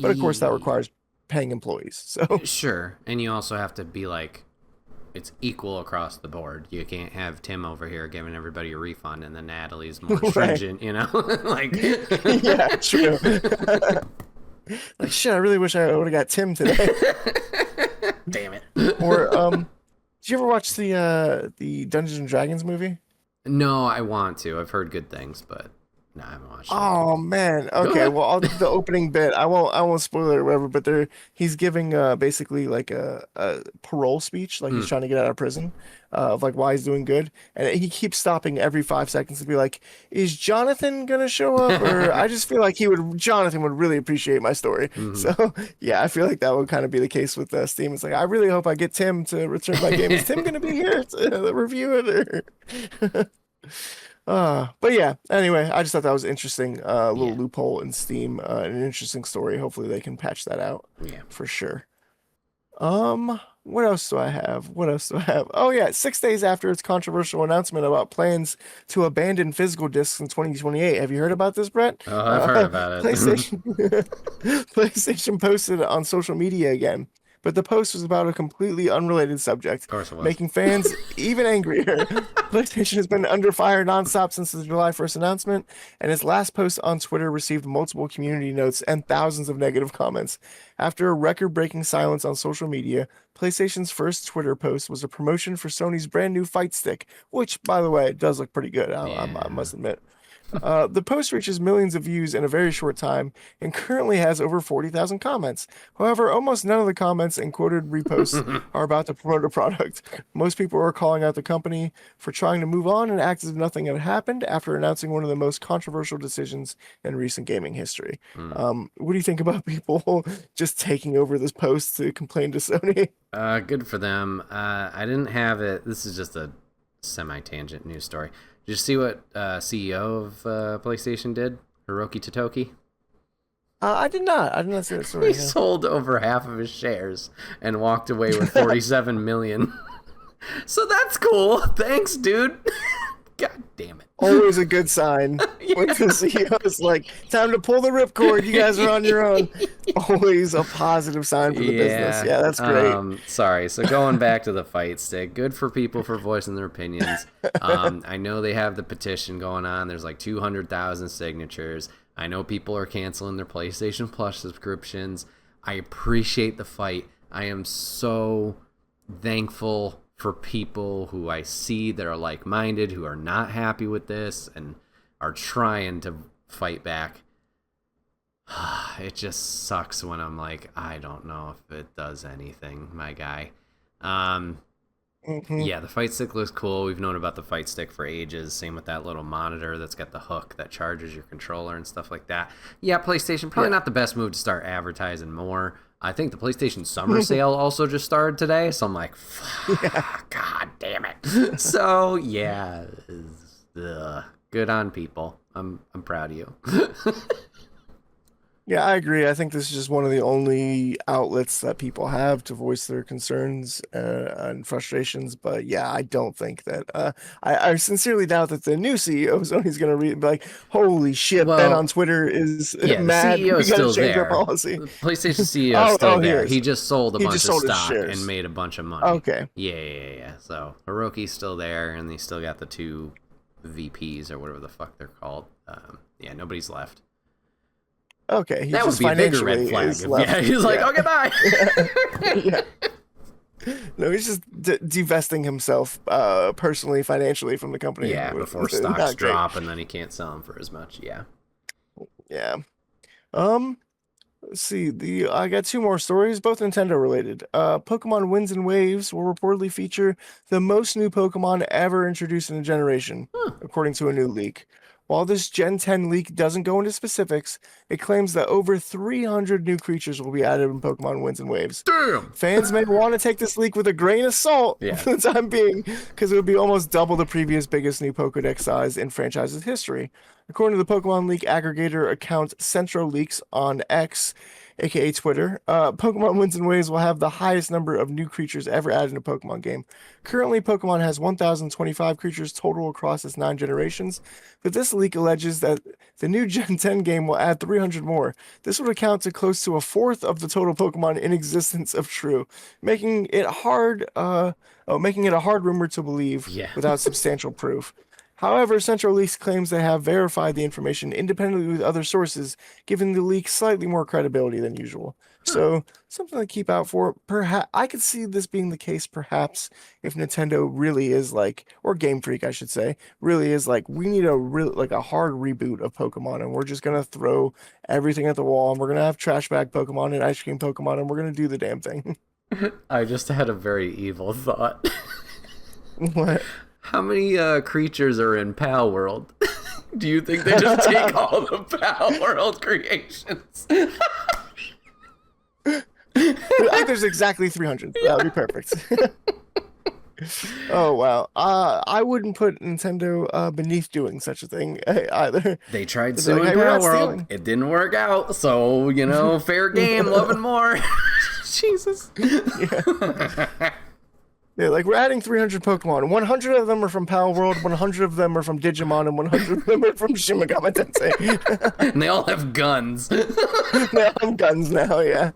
But of course, that requires paying employees. So sure, and you also have to be it's equal across the board. You can't have Tim over here giving everybody a refund and then Natalie's more stringent, Yeah, true. Shit, I really wish I would have got Tim today. Damn it. Or did you ever watch the Dungeons and Dragons movie? No, I want to. I've heard good things, but No, I haven't watched it. Oh man. Go Okay. ahead. Well, I'll do the opening bit. I won't spoil it or whatever. But he's giving basically like a parole speech, like he's Hmm. trying to get out of prison, of like why he's doing good, and he keeps stopping every 5 seconds to be like, "Is Jonathan gonna show up?" Or I just feel like Jonathan would really appreciate my story. Hmm. So yeah, I feel like that would kind of be the case with Steam. It's like I really hope I get Tim to return my game. Is Tim gonna be here to review it? Or... But yeah, anyway, I just thought that was interesting. Little Yeah. loophole in Steam, an interesting story. Hopefully they can patch that out Yeah. for sure. What else do I have? What else do I have? Oh yeah, 6 days after its controversial announcement about plans to abandon physical discs in 2028. Have you heard about this, Brett? Oh, I've heard about it. Of PlayStation PlayStation posted it on social media again, but the post was about a completely unrelated subject, course it was. making fans even angrier. PlayStation has been under fire nonstop since the July 1st announcement, and its last post on Twitter received multiple community notes and thousands of negative comments. After a record-breaking silence on social media, PlayStation's first Twitter post was a promotion for Sony's brand new Fight Stick, which, by the way, does look pretty good, I Yeah. must admit. The post reaches millions of views in a very short time and currently has over 40,000 comments. However, almost none of the comments and quoted reposts are about to promote a product. Most people are calling out the company for trying to move on and act as if nothing had happened after announcing one of the most controversial decisions in recent gaming history. Hmm. What do you think about people just taking over this post to complain to Sony? Good for them. I didn't have it. This is just a semi-tangent news story. Did you see what CEO of PlayStation did? Hiroki Totoki? I did not. I did not see that He story. Yeah. sold over half of his shares and walked away with 47 million. So that's cool. Thanks, dude. God damn it. Always a good sign when the CEO is like, time to pull the ripcord. You guys are on your own. Always a positive sign for the business. Yeah, that's great. Sorry. So going back to the fight stick, good for people for voicing their opinions. I know they have the petition going on. There's like 200,000 signatures. I know people are canceling their PlayStation Plus subscriptions. I appreciate the fight. I am so thankful for people who I see that are like-minded, who are not happy with this and are trying to fight back. It just sucks when I'm like, I don't know if it does anything, my guy. Hmm. Yeah, the fight stick looks cool. We've known about the fight stick for ages. Same with that little monitor that's got the hook that charges your controller and stuff like that. Yeah, PlayStation, probably not the best move to start advertising more. I think the PlayStation Summer Sale also just started today, so I'm like, God damn it. So, yeah, good on people. I'm proud of you. Yeah, I agree. I think this is just one of the only outlets that people have to voice their concerns and frustrations. But yeah, I don't think that. I sincerely doubt that the new CEO of Sony's going to be like, "Holy shit, Ben on Well, Twitter is yeah, the mad. CEO We is got to still change our there. policy." The PlayStation CEO is still He there. is. He just sold a He bunch just of sold his stock shares. and made a bunch of money. Okay. Yeah. So Hiroki's still there, and they still got the two VPs or whatever the fuck they're called. Yeah, nobody's left. Okay. He That would just be a bigger red financially flag. is Yeah, left. he's like, Yeah. okay, bye. Yeah. No, he's just divesting himself personally, financially from the company. Yeah, which before is stocks not great. drop, and then he can't sell them for as much. Yeah. Yeah. Um, let's see. I got two more stories, both Nintendo related. Pokemon Winds and Waves will reportedly feature the most new Pokemon ever introduced in a generation, Huh. according to a new leak. While this Gen 10 leak doesn't go into specifics, it claims that over 300 new creatures will be added in Pokemon Winds and Waves. Damn. Fans may want to take this leak with a grain of salt Yeah. for the time being, because it would be almost double the previous biggest new Pokedex size in franchise's history. According to the Pokemon leak aggregator account Centro Leaks on X, aka Twitter, Pokemon Winds and Waves will have the highest number of new creatures ever added in a Pokemon game. Currently, Pokemon has 1,025 creatures total across its 9 generations, but this leak alleges that the new Gen 10 game will add 300 more. This would account to close to a fourth of the total Pokemon in existence of True, making it a hard rumor to believe Yeah. without substantial proof. However, Central Leaks claims they have verified the information independently with other sources, giving the leak slightly more credibility than usual. So, something to keep out for. Perhaps I could see this being the case, perhaps, if Nintendo really is like, or Game Freak, I should say, really is like, we need a hard reboot of Pokemon, and we're just gonna throw everything at the wall, and we're gonna have trash bag Pokemon and ice cream Pokemon, and we're gonna do the damn thing. I just had a very evil thought. What? How many creatures are in Pal World? Do you think they just take all the Pal World creations? I think there's exactly 300. That would be perfect. Oh wow. I wouldn't put Nintendo beneath doing such a thing either. They tried They'd be like, suing "Hey, we're Pal not World. stealing." It didn't work out. So, fair game, loving more. Jesus. Yeah, like we're adding 300 Pokemon. 100 of them are from Pal World, 100 of them are from Digimon, and 100 of them are from Shin Megami Tensei. And they all have guns. They all have guns now, yeah.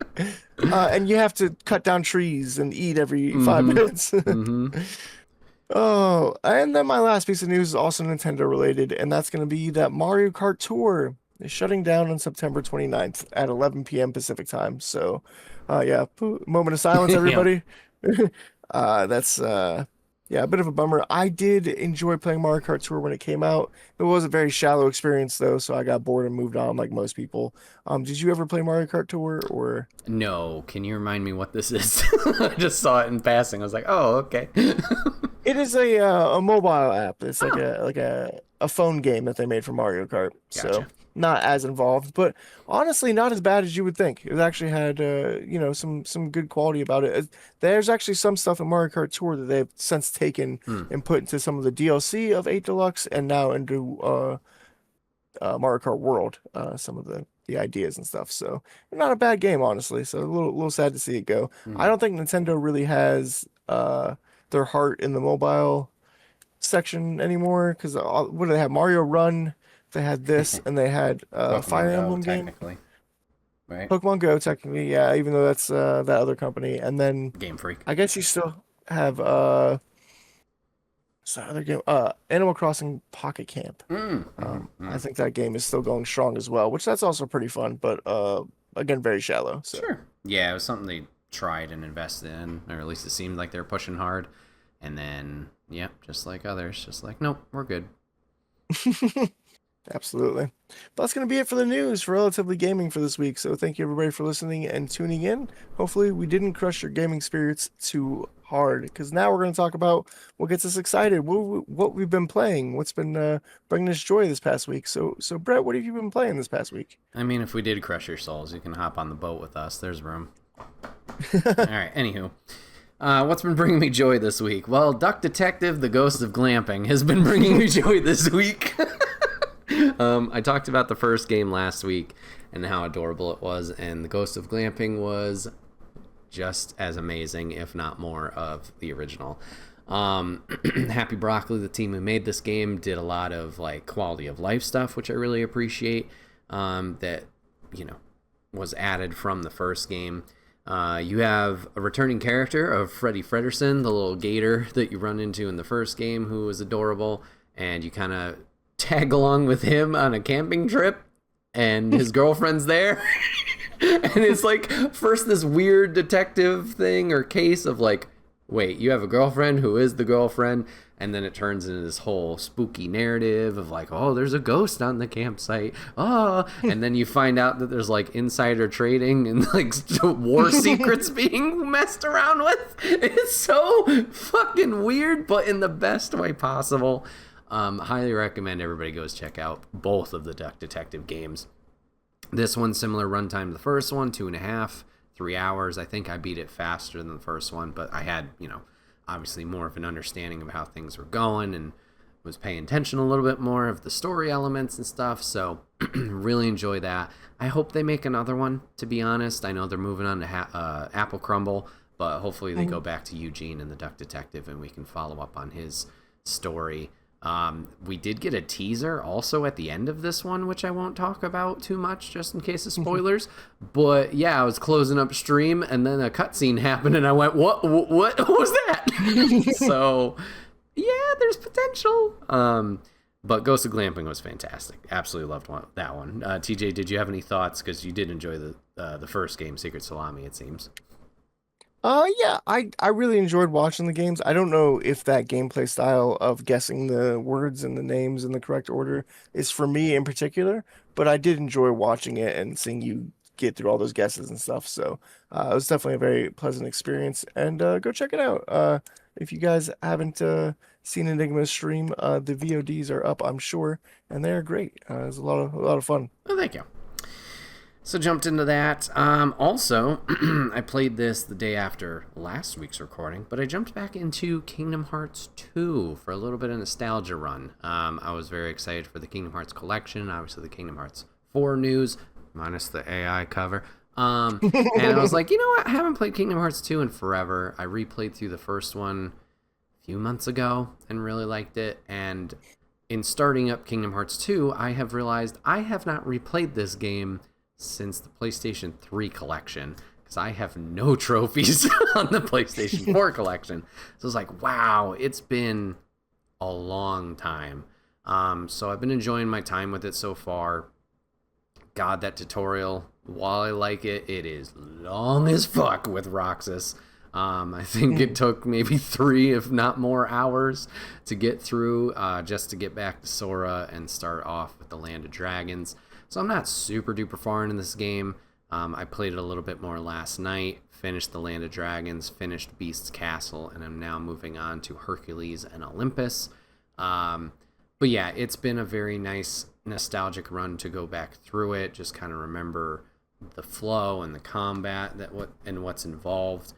And you have to cut down trees and eat every 5 minutes. Oh, and then my last piece of news is also Nintendo related, and that's going to be that Mario Kart Tour is shutting down on September 29th at 11 p.m. Pacific time. So, yeah, moment of silence, everybody. That's yeah, a bit of a bummer. I did enjoy playing Mario Kart Tour when it came out. It was a very shallow experience though, so I got bored and moved on like most people. Did you ever play Mario Kart Tour or? No, can you remind me what this is? I just saw it in passing. I was like, oh, okay. It is a mobile app. It's like a phone game that they made for Mario Kart. So Gotcha. not as involved, but honestly not as bad as you would think. It actually had some good quality about it. There's actually some stuff in Mario Kart Tour that they've since taken and put into some of the DLC of 8 Deluxe and now into Mario Kart World, some of the ideas and stuff. So not a bad game, honestly. So a little sad to see it go. I don't think Nintendo really has their heart in the mobile section anymore because what do they have? Mario Run. They had this, and they had Fire Emblem game, technically, right? Pokemon Go, technically, yeah. Even though that's that other company, and then Game Freak. I guess you still have what's that other game? Animal Crossing Pocket Camp. I think that game is still going strong as well, which that's also pretty fun, but again, very shallow. So. Sure. Yeah, it was something they tried and invested in, or at least it seemed like they were pushing hard, and then just like others, just like nope, we're good. Absolutely. But that's going to be it for the news for Relatively Gaming for this week. So thank you everybody for listening and tuning in. Hopefully we didn't crush your gaming spirits too hard because now we're going to talk about what gets us excited, what we've been playing, what's been bringing us joy this past week. So Brett, what have you been playing this past week? I mean, if we did crush your souls, you can hop on the boat with us. There's room. All right, anywho. What's been bringing me joy this week? Well, Duck Detective, The Ghost of Glamping has been bringing me joy this week. I talked about the first game last week and how adorable it was, and The Ghost of Glamping was just as amazing, if not more, of the original. Happy Broccoli, the team who made this game, did a lot of like quality of life stuff, which I really appreciate. That was added from the first game. You have a returning character of Freddy Fredersen, the little gator that you run into in the first game, who was adorable, and you kind of tag along with him on a camping trip, and his girlfriend's there. And it's like first this weird detective thing or case of like, wait, you have a girlfriend who is the girlfriend, and then it turns into this whole spooky narrative of like, oh, there's a ghost on the campsite, and then you find out that there's like insider trading and like war secrets being messed around with. It's so fucking weird, but in the best way possible. Highly recommend everybody goes check out both of the Duck Detective games. This one's similar runtime to the first one, 2.5, 3 hours. I think I beat it faster than the first one, but I had, obviously more of an understanding of how things were going and was paying attention a little bit more of the story elements and stuff. So really enjoy that. I hope they make another one, to be honest. I know they're moving on to Apple Crumble, but hopefully they go back to Eugene and the Duck Detective and we can follow up on his story. We did get a teaser also at the end of this one, which I won't talk about too much just in case of spoilers. But yeah, I was closing up stream and then a cutscene happened and I went, what was that? So yeah, there's potential. But Ghost of Glamping was fantastic. Absolutely loved that one. TJ, did you have any thoughts? Because you did enjoy the first game, Secret Salami, it seems. Yeah, I really enjoyed watching the games. I don't know if that gameplay style of guessing the words and the names in the correct order is for me in particular, but I did enjoy watching it and seeing you get through all those guesses and stuff. So it was definitely a very pleasant experience. And go check it out. If you guys haven't seen Enigma's stream, the VODs are up, I'm sure, and they're great. It's a lot of fun. Oh, thank you. So jumped into that. Also, I played this the day after last week's recording, but I jumped back into Kingdom Hearts 2 for a little bit of nostalgia run. I was very excited for the Kingdom Hearts collection, obviously the Kingdom Hearts 4 news, minus the AI cover. And I was like, you know what? I haven't played Kingdom Hearts 2 in forever. I replayed through the first one a few months ago and really liked it. And in starting up Kingdom Hearts 2, I have realized I have not replayed this game since the PlayStation 3 collection, because I have no trophies on the PlayStation 4 collection. So I was like, wow, it's been a long time. So I've been enjoying my time with it so far. God, that tutorial, while I like it, it is long as fuck with Roxas. I think it took maybe 3, if not more, hours to get through, just to get back to Sora and start off with the Land of Dragons. So I'm not super duper far into this game. I played it a little bit more last night, finished the Land of Dragons, finished Beast's Castle, and I'm now moving on to Hercules and Olympus. But yeah, it's been a very nice nostalgic run to go back through it, just kind of remember the flow and the combat and what's involved.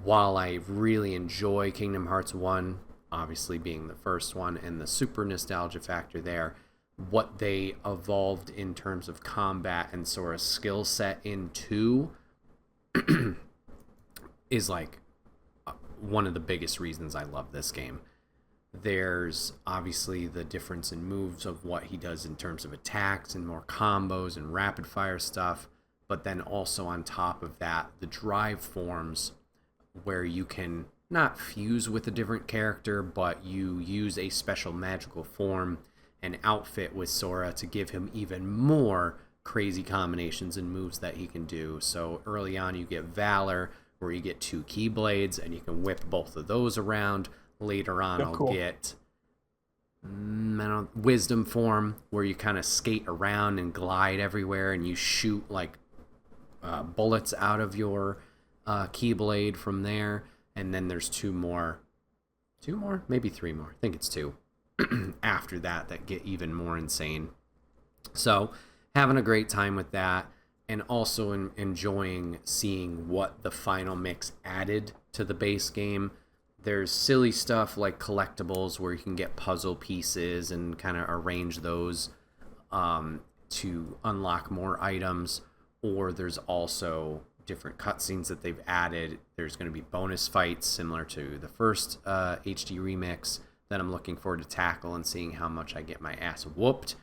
While I really enjoy Kingdom Hearts 1, obviously being the first one, and the super nostalgia factor there, what they evolved in terms of combat and Sora's skill set in 2 is like one of the biggest reasons I love this game. There's obviously the difference in moves of what he does in terms of attacks and more combos and rapid fire stuff, but then also on top of that, the drive forms where you can not fuse with a different character, but you use a special magical form and outfit with Sora to give him even more crazy combinations and moves that he can do. So early on you get Valor, where you get 2 Keyblades, and you can whip both of those around. Later on I'll get Wisdom form, where you kind of skate around and glide everywhere, and you shoot like bullets out of your Keyblade from there. And then there's 2 more, maybe 3 more. I think it's 2. After that get even more insane. So having a great time with that, and also enjoying seeing what the final mix added to the base game. There's silly stuff like collectibles where you can get puzzle pieces and kind of arrange those to unlock more items, or there's also different cutscenes that they've added. There's going to be bonus fights similar to the first HD remix that I'm looking forward to tackle and seeing how much I get my ass whooped.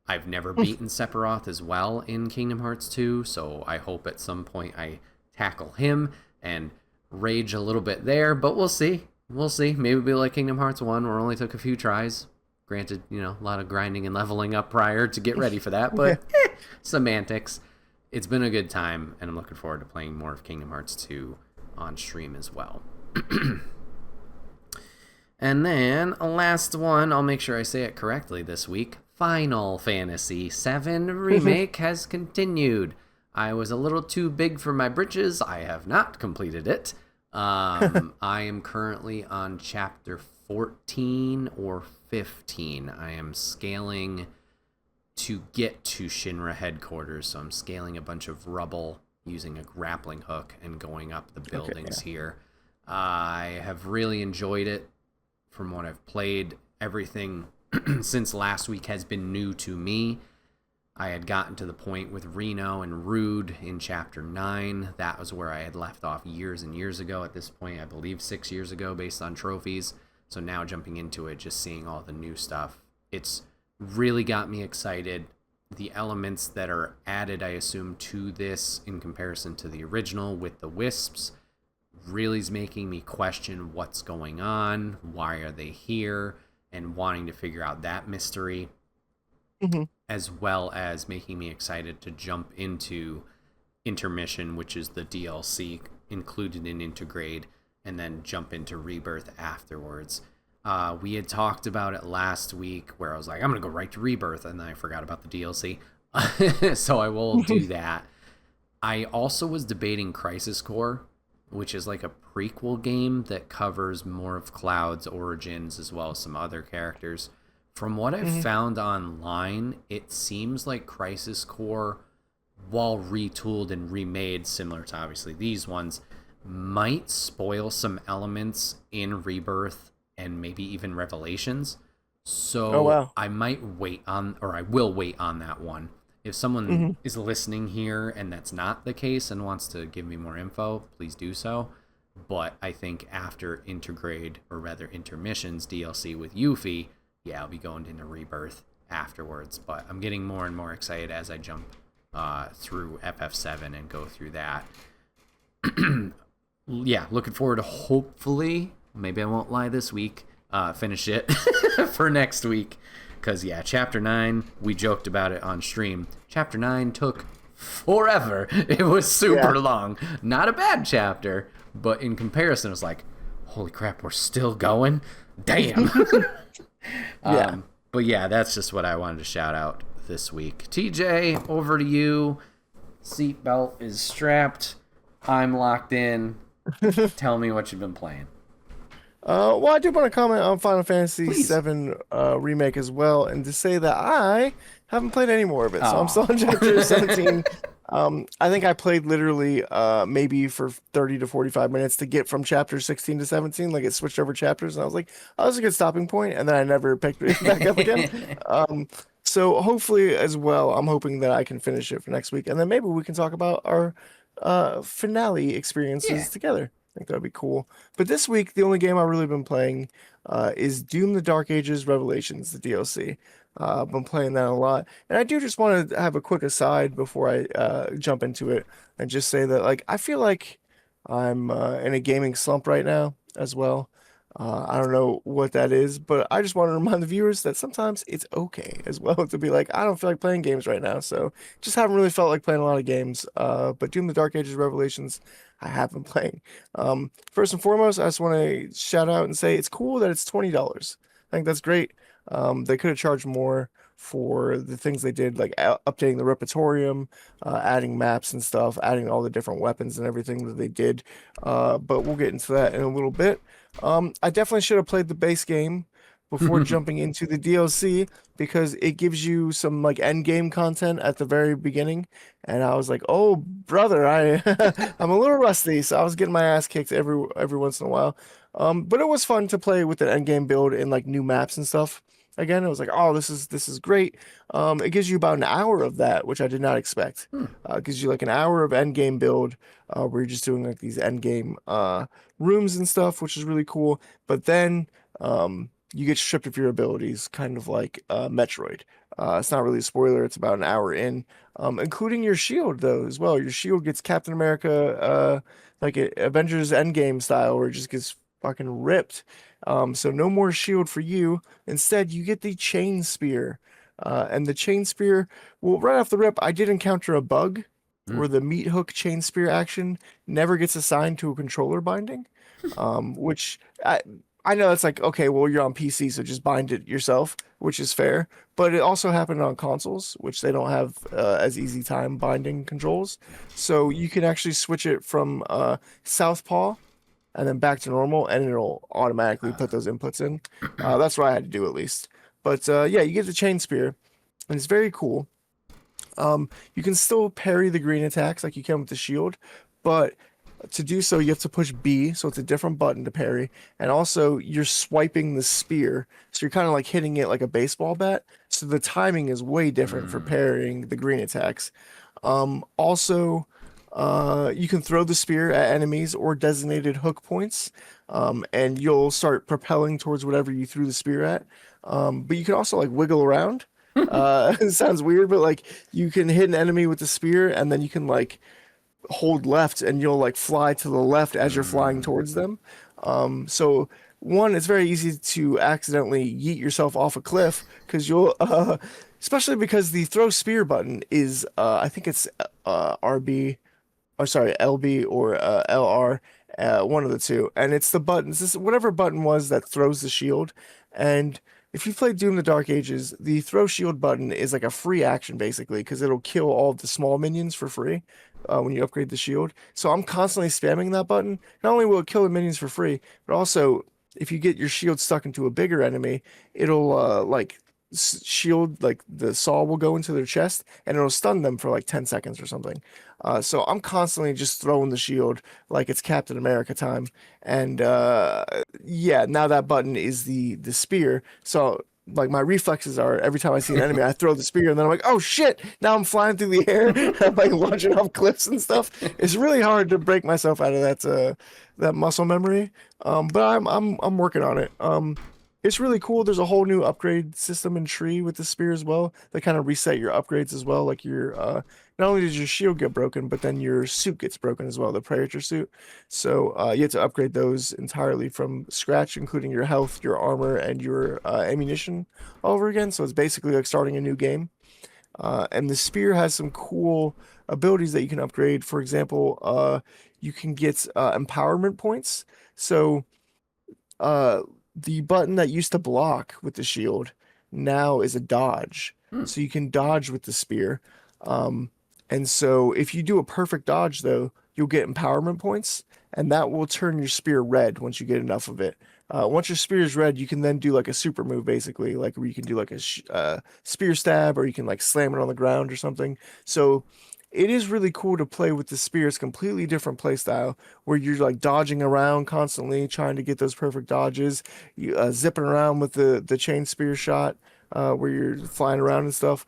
I've never beaten Sephiroth as well in Kingdom Hearts 2, so I hope at some point I tackle him and rage a little bit there, but we'll see. We'll see. Maybe it'll be like Kingdom Hearts 1, where it only took a few tries. Granted, a lot of grinding and leveling up prior to get ready for that, but semantics. It's been a good time, and I'm looking forward to playing more of Kingdom Hearts 2 on stream as well. And then, last one, I'll make sure I say it correctly this week. Final Fantasy VII Remake has continued. I was a little too big for my britches. I have not completed it. I am currently on chapter 14 or 15. I am scaling to get to Shinra headquarters, so I'm scaling a bunch of rubble using a grappling hook and going up the buildings here. I have really enjoyed it. From what I've played, everything since last week has been new to me. I had gotten to the point with Reno and Rude in Chapter 9. That was where I had left off years and years ago at this point, I believe 6 years ago based on trophies. So now jumping into it, just seeing all the new stuff, it's really got me excited. The elements that are added, I assume, to this in comparison to the original with the Wisps really is making me question what's going on, why are they here, and wanting to figure out that mystery, Hmm. as well as making me excited to jump into Intermission, which is the DLC included in Intergrade, and then jump into Rebirth afterwards. We had talked about it last week where I was like, I'm going to go right to Rebirth, and then I forgot about the DLC. So I will do that. I also was debating Crisis Core, which is like a prequel game that covers more of Cloud's origins as well as some other characters. From what I've found online, it seems like Crisis Core, while retooled and remade, similar to obviously these ones, might spoil some elements in Rebirth and maybe even Revelations. Oh So wow. I might wait on, or I will wait on that one. If someone Hmm. is listening here and that's not the case and wants to give me more info, please do so. But I think after Intergrade, or rather Intermissions DLC with Yuffie, yeah, I'll be going into Rebirth afterwards. But I'm getting more and more excited as I jump through FF7 and go through that. Yeah, looking forward to, hopefully, maybe I won't lie this week, finish it for next week. Because, yeah, Chapter 9, we joked about it on stream. Chapter 9 took forever. It was super long. Not a bad chapter, but in comparison, it was like, holy crap, we're still going? Damn. Yeah. But, yeah, that's just what I wanted to shout out this week. TJ, over to you. Seatbelt is strapped. I'm locked in. Tell me what you've been playing. Well, I do want to comment on Final Fantasy Please. VII Remake as well, and to say that I haven't played any more of it. So I'm still on Aw. chapter 17. I think I played literally maybe for 30 to 45 minutes to get from chapter 16 to 17. Like it switched over chapters, and I was like, oh, that's a good stopping point, and then I never picked it back up again. So hopefully as well, I'm hoping that I can finish it for next week, and then maybe we can talk about our finale Yeah. experiences together. I think that'd be cool. But this week, the only game I've really been playing is Doom: The Dark Ages Revelations, the DLC. I've been playing that a lot, and I do just want to have a quick aside before I jump into it, and just say that like I feel like I'm in a gaming slump right now as well. I don't know what that is, but I just want to remind the viewers that sometimes it's okay as well to be like, I don't feel like playing games right now, so just haven't really felt like playing a lot of games. But Doom: The Dark Ages Revelations, I have been playing. First and foremost, I just want to shout out and say it's cool that it's $20. I think that's great. They could have charged more for the things they did, like updating the repertorium, adding maps and stuff, adding all the different weapons and everything that they did. But we'll get into that in a little bit. I definitely should have played the base game before jumping into the DLC because it gives you some like end game content at the very beginning. And I was like, "Oh, brother, I'm a little rusty." So I was getting my ass kicked every once in a while. But it was fun to play with the end game build and like new maps and stuff. Again, it was like, "Oh, this is great." It gives you about an hour of that, which I did not expect. It gives you like an hour of end game build where you're just doing like these end game rooms and stuff, which is really cool. But then you get stripped of your abilities, kind of like Metroid. It's not really a spoiler. It's about an hour in, including your shield though as well. Your shield gets Captain America, like Avengers Endgame style, where it just gets fucking ripped. So no more shield for you. Instead, you get the chain spear. And the chain spear, well, right off the rip, I did encounter a bug where the meat hook chain spear action never gets assigned to a controller binding, which I know it's like, okay, well, you're on PC, so just bind it yourself, which is fair. But it also happened on consoles, which they don't have as easy time binding controls. So you can actually switch it from Southpaw and then back to normal, and it'll automatically put those inputs in. That's what I had to do at least. But yeah, you get the chain spear, and it's very cool. You can still parry the green attacks like you can with the shield, but to do so, you have to push B, so it's a different button to parry, and also you're swiping the spear, so you're kind of like hitting it like a baseball bat. So the timing is way different for parrying the green attacks. Also, you can throw the spear at enemies or designated hook points, and you'll start propelling towards whatever you threw the spear at. But you can also like wiggle around. It sounds weird, but like you can hit an enemy with the spear, and then you can like hold left, and you'll like fly to the left as you're flying towards them. So one, it's very easy to accidentally yeet yourself off a cliff because you'll, especially because the throw spear button is, I think it's RB, or sorry, LB or LR, one of the two, and it's the buttons. This whatever button was that throws the shield, and if you played Doom: The Dark Ages, the throw shield button is like a free action basically because it'll kill all of the small minions for free when you upgrade the shield. So I'm constantly spamming that button. Not only will it kill the minions for free, but also if you get your shield stuck into a bigger enemy, it'll like shield like the saw will go into their chest and it'll stun them for like 10 seconds or something. So I'm constantly just throwing the shield like it's Captain America time. And yeah, now that button is the spear. So like my reflexes are every time I see an enemy, I throw the spear and then I'm like, oh shit! Now I'm flying through the air, I'm like launching off cliffs and stuff. It's really hard to break myself out of that muscle memory. But I'm working on it. It's really cool. There's a whole new upgrade system and tree with the spear as well. They kind of reset your upgrades as well. Like your not only does your shield get broken, but then your suit gets broken as well, the Predator suit. So you have to upgrade those entirely from scratch, including your health, your armor, and your ammunition all over again. So it's basically like starting a new game. And the spear has some cool abilities that you can upgrade. For example, you can get empowerment points. So uh the button that used to block with the shield now is a dodge. Hmm. So you can dodge with the spear. Um, and so if you do a perfect dodge though, you'll get empowerment points and that will turn your spear red once you get enough of it. Once your spear is red, you can then do like a super move basically, like where you can do like a spear stab or you can like slam it on the ground or something. So it is really cool to play with the spear. It's completely different play style where you're like dodging around constantly, trying to get those perfect dodges, you, zipping around with the chain spear shot, where you're flying around and stuff,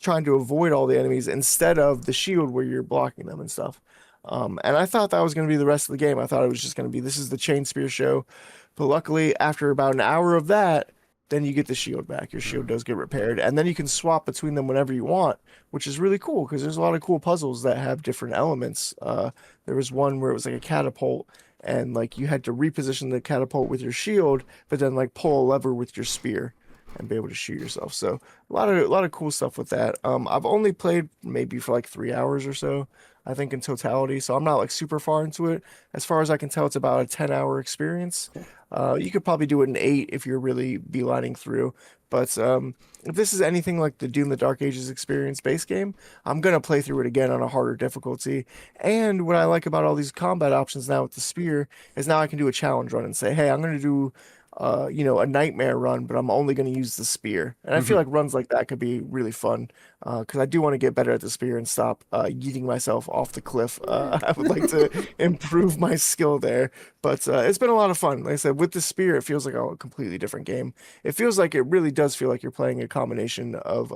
trying to avoid all the enemies instead of the shield where you're blocking them and stuff. And I thought that was going to be the rest of the game. I thought it was just going to be this is the chain spear show. But luckily, after about an hour of that, then you get the shield back. Your shield does get repaired, and then you can swap between them whenever you want, which is really cool because there's a lot of cool puzzles that have different elements. There was one where it was like a catapult, and like you had to reposition the catapult with your shield, but then like pull a lever with your spear and be able to shoot yourself. So a lot of cool stuff with that. I've only played maybe for like 3 hours or so, I think in totality. So I'm not like super far into it. As far as I can tell, it's about a 10-hour experience. You could probably do it in 8 if you're really beelining through. But if this is anything like the Doom: The Dark Ages experience base game, I'm gonna play through it again on a harder difficulty. And what I like about all these combat options now with the spear is now I can do a challenge run and say, hey, I'm gonna do a nightmare run, but I'm only going to use the spear. And I feel like runs like that could be really fun because I do want to get better at the spear and stop yeeting myself off the cliff. I would like to improve my skill there, but it's been a lot of fun. Like I said, with the spear, it feels like a completely different game. It feels like it really does feel like you're playing a combination of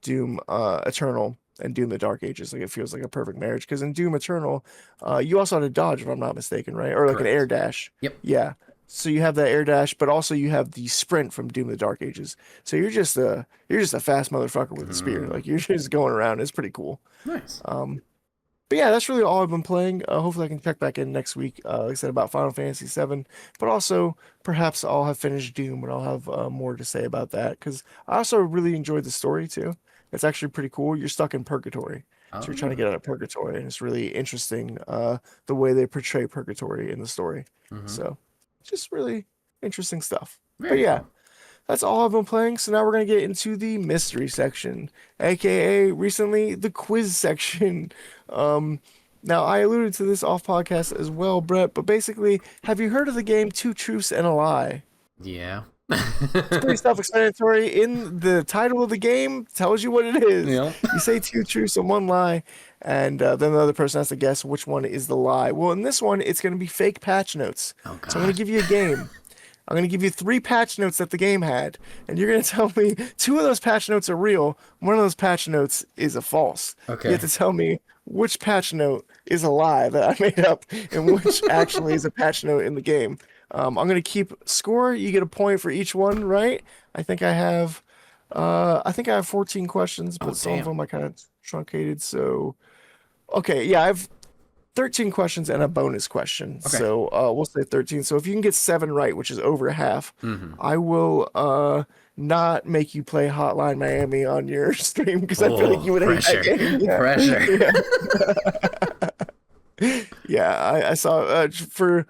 Doom Eternal and Doom: The Dark Ages. Like it feels like a perfect marriage because in Doom Eternal, you also had to dodge, if I'm not mistaken, right? Or like an Correct. air dash. Yep. Yeah. So you have that air dash, but also you have the sprint from Doom: The Dark Ages. So you're just a fast motherfucker with a spear. Like you're just going around. It's pretty cool. Nice. But yeah, that's really all I've been playing. Hopefully I can check back in next week. Like I said about Final Fantasy VII, but also perhaps I'll have finished Doom and I'll have more to say about that because I also really enjoyed the story too. It's actually pretty cool. You're stuck in purgatory. So you're trying to get out of purgatory, and it's really interesting the way they portray purgatory in the story. So just really interesting stuff. But Very yeah, cool. that's all I've been playing. So now we're gonna get into the mystery section, aka recently the quiz section. Now I alluded to this off podcast as well, Brett. But basically, have you heard of the game Two Truths and a Lie? Yeah. It's pretty self-explanatory. In the title of the game, tells you what it is. Yeah. You say two truths and one lie, and then the other person has to guess which one is the lie. Well, in this one, it's going to be fake patch notes. Oh, God. So I'm going to give you a game. I'm going to give you 3 patch notes that the game had, and you're going to tell me 2 of those patch notes are real. One of those patch notes is a false. Okay. You have to tell me which patch note is a lie that I made up and which actually is a patch note in the game. I'm going to keep score. You get a point for each one, right? I think I have 14 questions, but some of damn. them I kind of truncated. So, okay, yeah, 13 questions and a bonus question. Okay. So we'll say 13. So if you can get 7 right, which is over half, Mm-hmm. I will not make you play Hotline Miami on your stream because I feel like Oh, you would hate that pressure. game. Yeah. Pressure. Yeah, I saw for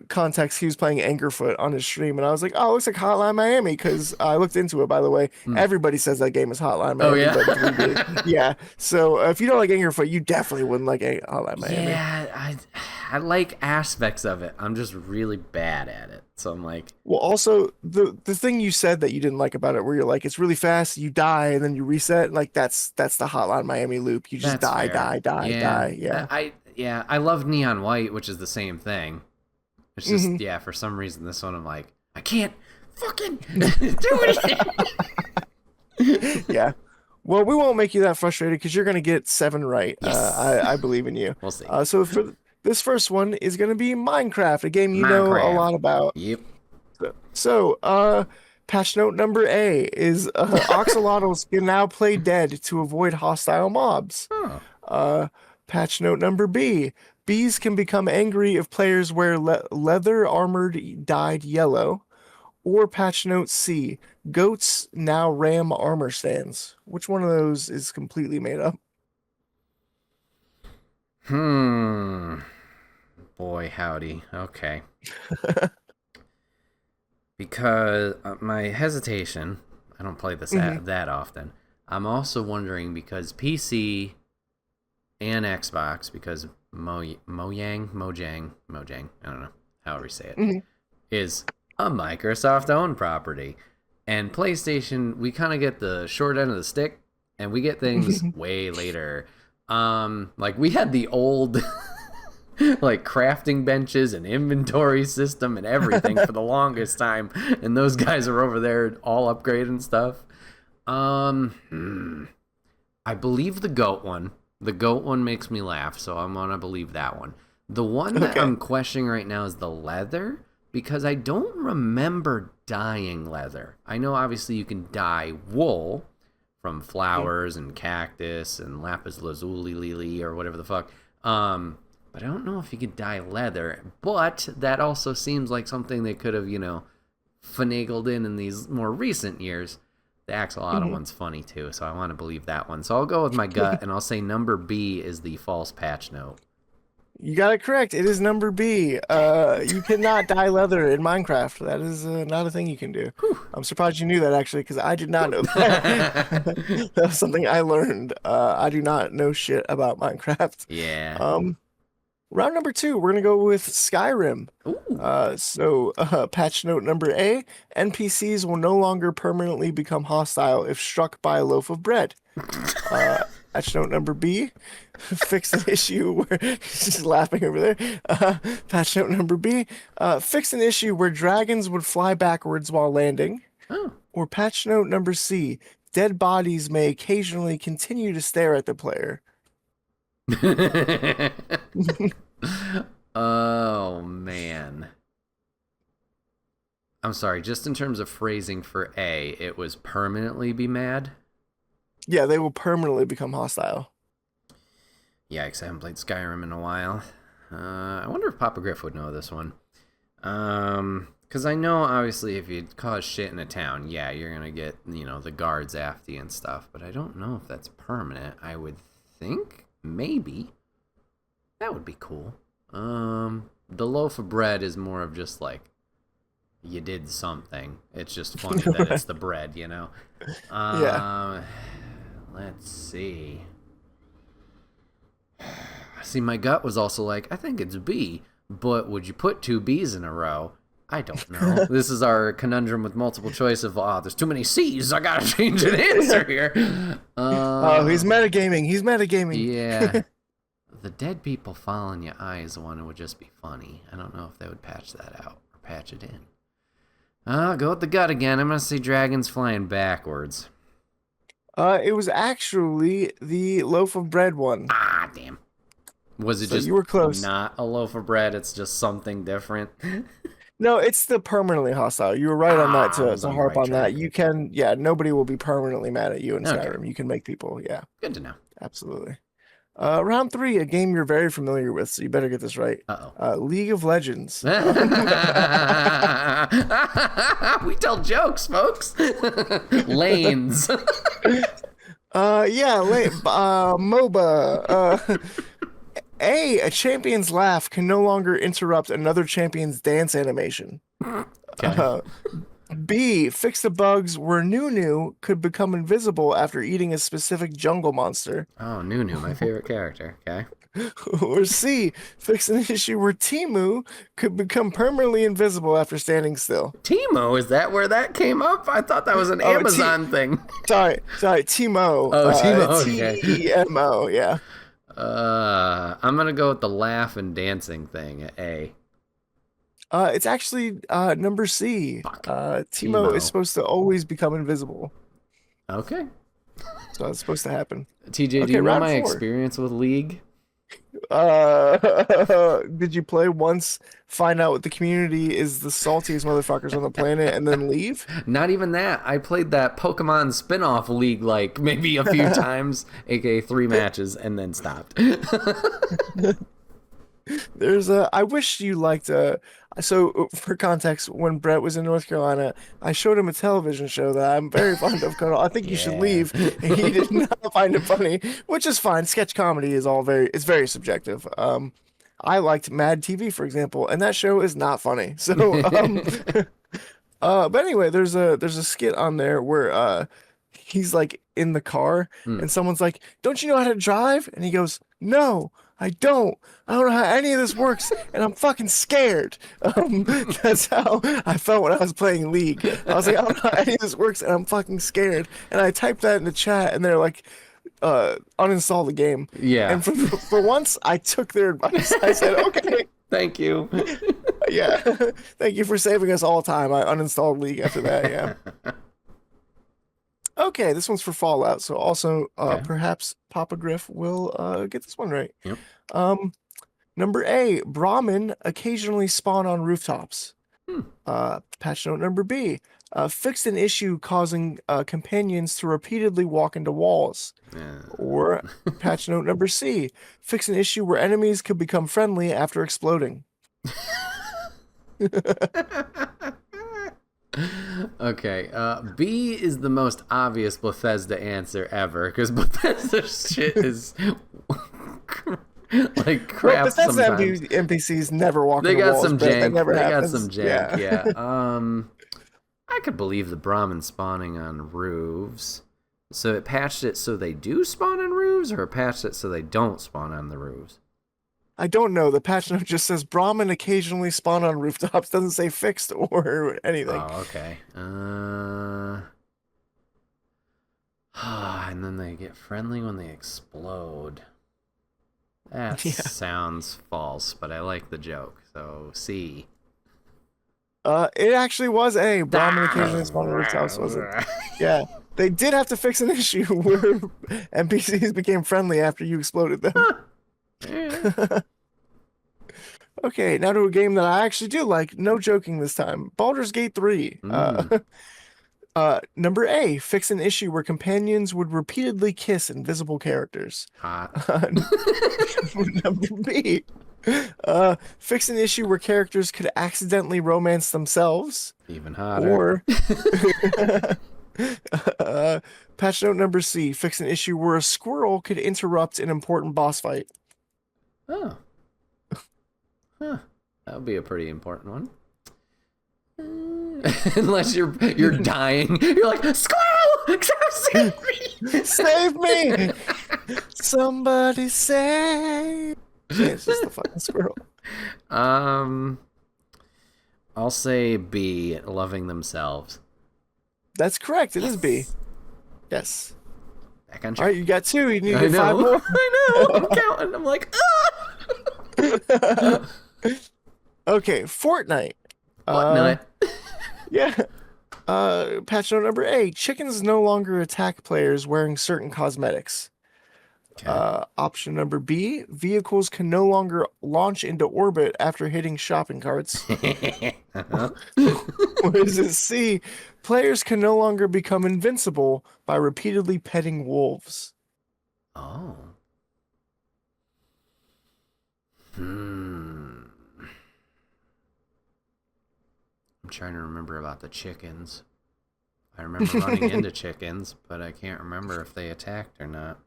context, he was playing Angerfoot on his stream, and I was like, "Oh, it looks like Hotline Miami." Because I looked into it, by the way. Mm. Everybody says that game is Hotline Oh, Miami, yeah? but in 3D. Yeah. So if you don't like Angerfoot, you definitely wouldn't like Hotline Miami. Yeah, I like aspects of it. I'm just really bad at it. So I'm like, Well, also the thing you said that you didn't like about it, where you're like, it's really fast, you die, and then you reset. Like that's the Hotline Miami loop. You just that's die, fair. die, die, Yeah. die. Yeah. I love Neon White, which is the same thing. It's just Mhm. yeah, for some reason this one I'm like, I can't fucking do it. Yeah. Well, we won't make you that frustrated because you're gonna get 7 right. Yes. I believe in you. We'll see. So for this first one is gonna be Minecraft, a game you know a Minecraft. lot about. Yep. So, patch note number A is axolotls can now play dead to avoid hostile mobs. Oh. Patch note number B, bees can become angry if players wear leather armored dyed yellow. Or patch note C, goats now ram armor stands. Which one of those is completely made up? Boy, howdy. Okay. Because my hesitation, I don't play this that often. I'm also wondering because PC and Xbox, because Mojang, I don't know, however you say it, is a Microsoft owned property. And PlayStation, we kind of get the short end of the stick, and we get things way later. Like we had the old like crafting benches and inventory system and everything for the longest time, and those guys are over there all upgraded and stuff. I believe the goat one. The goat one makes me laugh, so I'm gonna believe that one. The one that I'm questioning right now is the leather, because I don't remember dyeing leather. I know obviously you can dye wool from flowers and cactus and lapis lazuli or whatever the fuck. But I don't know if you could dye leather. But that also seems like something they could have, finagled in these more recent years. The axolotl one's funny too, so I want to believe that one. So I'll go with my gut, and I'll say number B is the false patch note. You got it correct. It is number B. You cannot dye leather in Minecraft. That is not a thing you can do. I'm surprised you knew that actually, because I did not know that. That was something I learned. I do not know shit about Minecraft. Yeah. Round number 2, we're gonna go with Skyrim. Ooh. So patch note number A: NPCs will no longer permanently become hostile if struck by a loaf of bread. Patch note number B: fix an issue where he's just laughing over there. Patch note number B: fix an issue where dragons would fly backwards while landing. Oh. Or patch note number C: dead bodies may occasionally continue to stare at the player. Oh, man. I'm sorry, just in terms of phrasing for A, it was permanently be mad? Yeah, they will permanently become hostile. Yikes, I haven't played Skyrim in a while. I wonder if Papa Griff would know this one. Because I know, obviously, if you cause shit in a town, yeah, you're going to get, the guards after you and stuff. But I don't know if that's permanent. I would think maybe. That would be cool. The loaf of bread is more of just like, you did something. It's just funny that it's the bread, Yeah. Let's see. See, my gut was also like, I think it's B, but would you put 2 B's in a row? I don't know. This is our conundrum with multiple choice of, there's too many C's. I gotta change an answer here. Oh, he's metagaming. He's metagaming. Yeah. The dead people following your eyes one would just be funny. I don't know if they would patch that out or patch it in. I'll go with the gut again. I'm going to see dragons flying backwards. It was actually the loaf of bread one. Ah, damn. Was it just you were close. Not a loaf of bread? It's just something different? No, it's the permanently hostile. You were right on that to harp on that. Track. You can, nobody will be permanently mad at you in Okay. Skyrim. You can make people, Good to know. absolutely. Round three, a game you're very familiar with, so you better get this right. Uh-oh. League of Legends. We tell jokes, folks. Lanes. MOBA. A champion's laugh can no longer interrupt another champion's dance animation. Okay. B, fix the bugs where Nunu could become invisible after eating a specific jungle monster. Oh, Nunu, my favorite character. Okay. Or C, fix an issue where Timu could become permanently invisible after standing still. Timo, is that where that came up? I thought that was an Amazon thing. Sorry, Timo. Oh, Timo, okay. Temo, yeah. I'm gonna go with the laugh and dancing thing at A. It's actually number C. Fuck. Timo is supposed to always become invisible. Okay. So it's supposed to happen. TJ, do you know my experience with League? Did you play once, find out what the community is the saltiest motherfuckers on the planet, and then leave? Not even that. I played that Pokemon spin-off League like maybe a few times, aka 3 matches, and then stopped. I wish you liked so for context, when Bret was in North Carolina, I showed him a television show that I'm very fond of called I Think You Should Leave, and he did not find it funny, which is fine. Sketch comedy is it's very subjective. I liked Mad TV, for example, and that show is not funny. So but anyway, there's a skit on there where he's like in the car and someone's like, "Don't you know how to drive?" And he goes, "No, I don't know how any of this works, and I'm fucking scared." That's how I felt when I was playing League. I was like, "I don't know how any of this works, and I'm fucking scared." And I typed that in the chat, and they're like, uninstall the game. Yeah. And for once, I took their advice. I said, "Okay." Thank you. Yeah. Thank you for saving us all time. I uninstalled League after that, yeah. Okay, this one's for Fallout, so also perhaps Papa Griff will get this one right. Yep. Number A, Brahmin occasionally spawn on rooftops. Patch note number B, fixed an issue causing companions to repeatedly walk into walls. Or patch note number C, fix an issue where enemies could become friendly after exploding. Okay, B is the most obvious Bethesda answer ever, because Bethesda shit is like crap. Bethesda sometimes. NPCs never walk. They into got walls, some jank. They happens. got some jank. Yeah. I could believe the Brahmin spawning on roofs. So it patched it so they do spawn on roofs, or it patched it so they don't spawn on the roofs? I don't know. The patch note just says Brahmin occasionally spawn on rooftops. Doesn't say fixed or anything. Oh, okay. And then they get friendly when they explode. That sounds false, but I like the joke. So C. It actually was A. Brahmin occasionally spawn on rooftops, was it? Yeah. They did have to fix an issue where NPCs became friendly after you exploded them. Okay, now to a game that I actually do like. No joking this time. Baldur's Gate 3. Number A, fix an issue where companions would repeatedly kiss invisible characters. Hot. Number B, fix an issue where characters could accidentally romance themselves. Even hotter. Or patch note number C, fix an issue where a squirrel could interrupt an important boss fight. Oh. Huh. That would be a pretty important one. Unless you're dying. You're like, squirrel! Save me! Save me! Somebody save! It's just the fucking squirrel. I'll say B, loving themselves. That's correct. It is B. Yes. Back on All right, you got 2. You need to I get know. 5 more. I know. I'm counting. I'm like, ah! Okay, Fortnite. What? Yeah. Patch note number A. Chickens no longer attack players wearing certain cosmetics. Okay. Option number B. Vehicles can no longer launch into orbit after hitting shopping carts. Or is it C? Players can no longer become invincible by repeatedly petting wolves. Oh. Hmm. I'm trying to remember about the chickens. I remember running into chickens, but I can't remember if they attacked or not.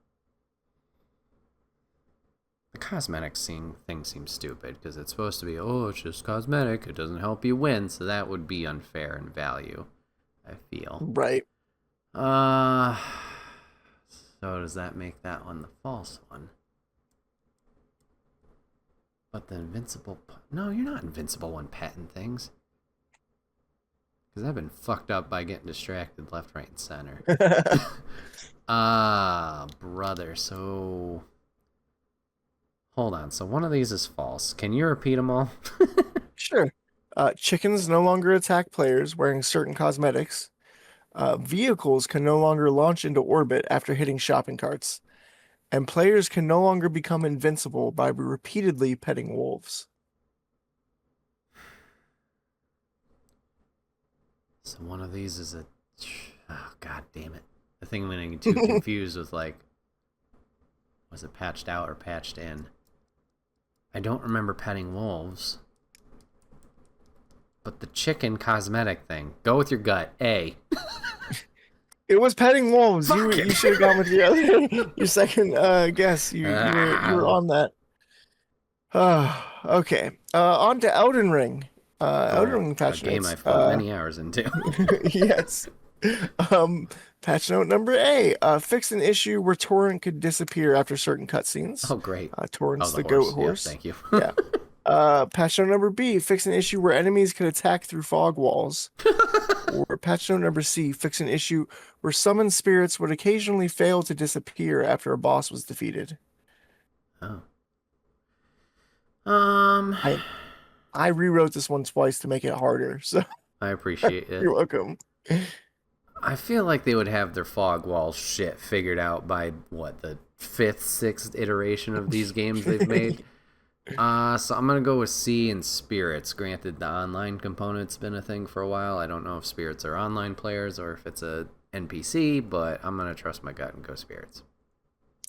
The thing seems stupid because it's supposed to be, oh, it's just cosmetic. It doesn't help you win, so that would be unfair in value, I feel. Right. Uh, so does that make that one the false one? But the invincible... No, you're not invincible when petting things. Because I've been fucked up by getting distracted left, right, and center. Brother, so... Hold on, so one of these is false. Can you repeat them all? Sure. Chickens no longer attack players wearing certain cosmetics. Vehicles can no longer launch into orbit after hitting shopping carts. And players can no longer become invincible by repeatedly petting wolves. So one of these is a... Oh, god damn it. I think I'm getting too confused with, like... Was it patched out or patched in? I don't remember petting wolves. But the chicken cosmetic thing. Go with your gut. A. It was petting wolves. Fuck You it. should have gone with your second guess. You were on that. Okay. On to Elden Ring. Elden Ring patch a game notes. I've put many hours into. Yes. Patch note number A. Fix an issue where Torrent could disappear after certain cutscenes. Oh, great. Torrent's the goat horse. horse. Yeah, thank you. Yeah. Patch note number B. Fix an issue where enemies could attack through fog walls. Or patch note number C. Fix an issue where summoned spirits would occasionally fail to disappear after a boss was defeated. Oh. I rewrote this one twice to make it harder, so I appreciate it. you're welcome. I feel like they would have their fog wall shit figured out by, what, the 5th, 6th iteration of these games they've made? So I'm going to go with C and spirits. Granted, the online component's been a thing for a while. I don't know if spirits are online players or if it's a NPC, but I'm going to trust my gut and go spirits.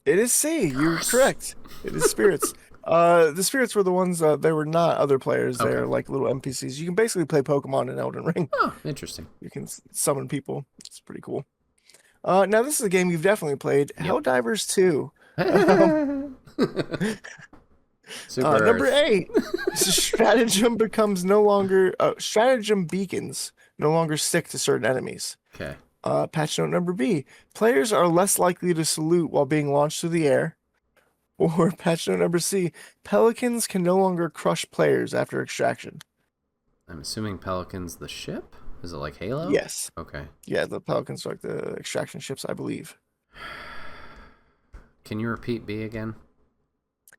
It is C. You're correct. It is spirits. The spirits were the ones, they were not other players. They're like little NPCs. You can basically play Pokemon in Elden Ring. Oh, interesting. You can summon people. It's pretty cool. Now this is a game you've definitely played. Yep. Helldivers 2. Super Number Earth. 8. Stratagem beacons no longer stick to certain enemies. Okay. Patch note number B. Players are less likely to salute while being launched through the air. Or patch note number C. Pelicans can no longer crush players after extraction. I'm assuming Pelican's the ship? Is it like Halo? Yes. Okay. Yeah, the Pelicans are like the extraction ships, I believe. Can you repeat B again?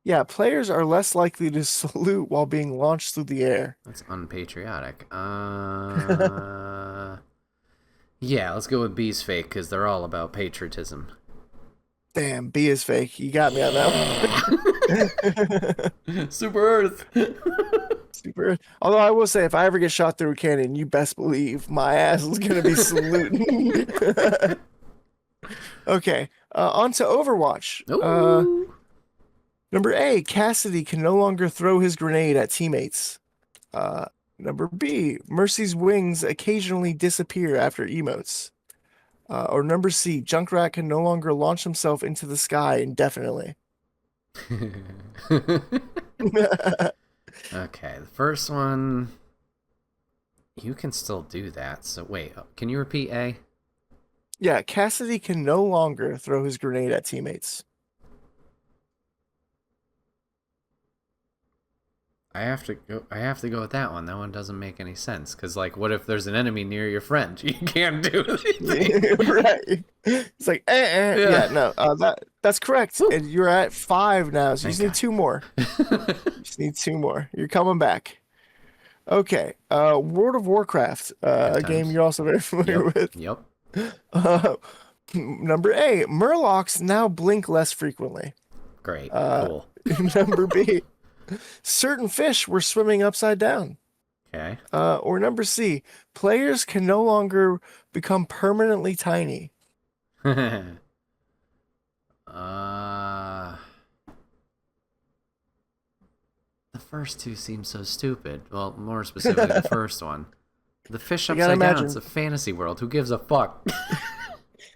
Yeah, players are less likely to salute while being launched through the air. That's unpatriotic. Yeah, let's go with B's fake because they're all about patriotism. Damn, B is fake. You got me on that one. Super Earth. Super. Although I will say, if I ever get shot through a cannon, you best believe my ass is gonna be saluting. Okay, on to Overwatch. Number A, Cassidy can no longer throw his grenade at teammates. Number B, Mercy's wings occasionally disappear after emotes. Or number C, Junkrat can no longer launch himself into the sky indefinitely. Okay, the first one, you can still do that. So wait, can you repeat A? Yeah, Cassidy can no longer throw his grenade at teammates. I have to go with that one. That one doesn't make any sense. Because, like, what if there's an enemy near your friend? You can't do anything. Right. It's like, Yeah, no, that's correct. And you're at 5 now, so you just need 2 more. Just need 2 more. You're coming back. Okay. World of Warcraft, a game you're also very familiar with. Yep. Number A, Murlocs now blink less frequently. Great. Cool. Number B, certain fish were swimming upside down. Okay. Or number C, players can no longer become permanently tiny. The first two seem so stupid. Well, more specifically, the first one. The fish You gotta upside down. It's imagine. a fantasy world. Who gives a fuck?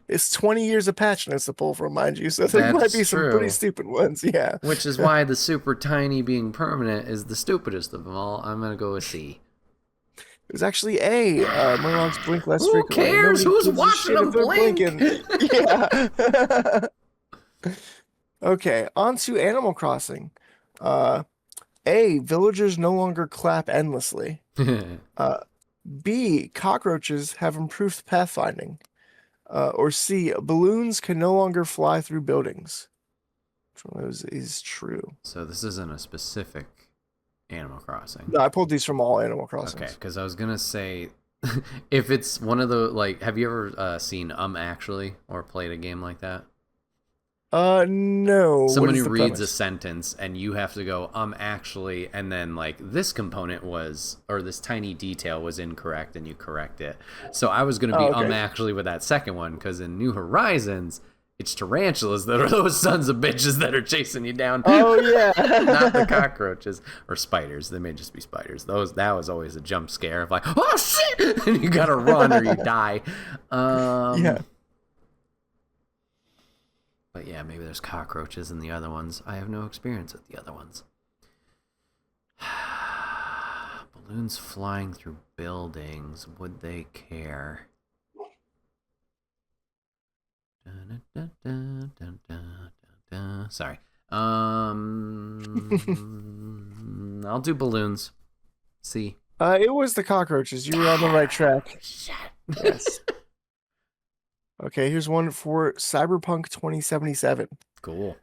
It's 20 years of patchiness to pull from, mind you, so there might That's be some pretty true. stupid ones, yeah. Which is why the super tiny being permanent is the stupidest of them all. I'm gonna go with C. It was actually A. Murlocs blink less Who frequently. cares? Nobody Who's gives a watching shit if them they're blink? blinking. Yeah. Okay, on to Animal Crossing. Uh, A. Villagers no longer clap endlessly. Uh, B. Cockroaches have improved pathfinding. Or C. Balloons can no longer fly through buildings. Which one of those is true? So this isn't a specific Animal Crossing. No, I pulled these from all Animal Okay, Crossings. because I was gonna say, if it's one of the like, have you ever seen Actually or played a game like that? No. What Someone is who the reads a premise? sentence and you have to go actually, and then like this component was, or this tiny detail was incorrect and you correct it. So I was gonna be Oh, okay. actually with that second one, because in New Horizons it's tarantulas that are those sons of bitches that are chasing you down. Oh yeah. Not the cockroaches or spiders. They may just be spiders. That was always a jump scare of like, oh shit, and you gotta run or you die. Yeah. But yeah, maybe there's cockroaches in the other ones. I have no experience with the other ones. Balloons flying through buildings. Would they care? Sorry. I'll do balloons. See. It was the cockroaches. You were on the right track. Shit. Yes. Okay, here's one for Cyberpunk 2077. Cool.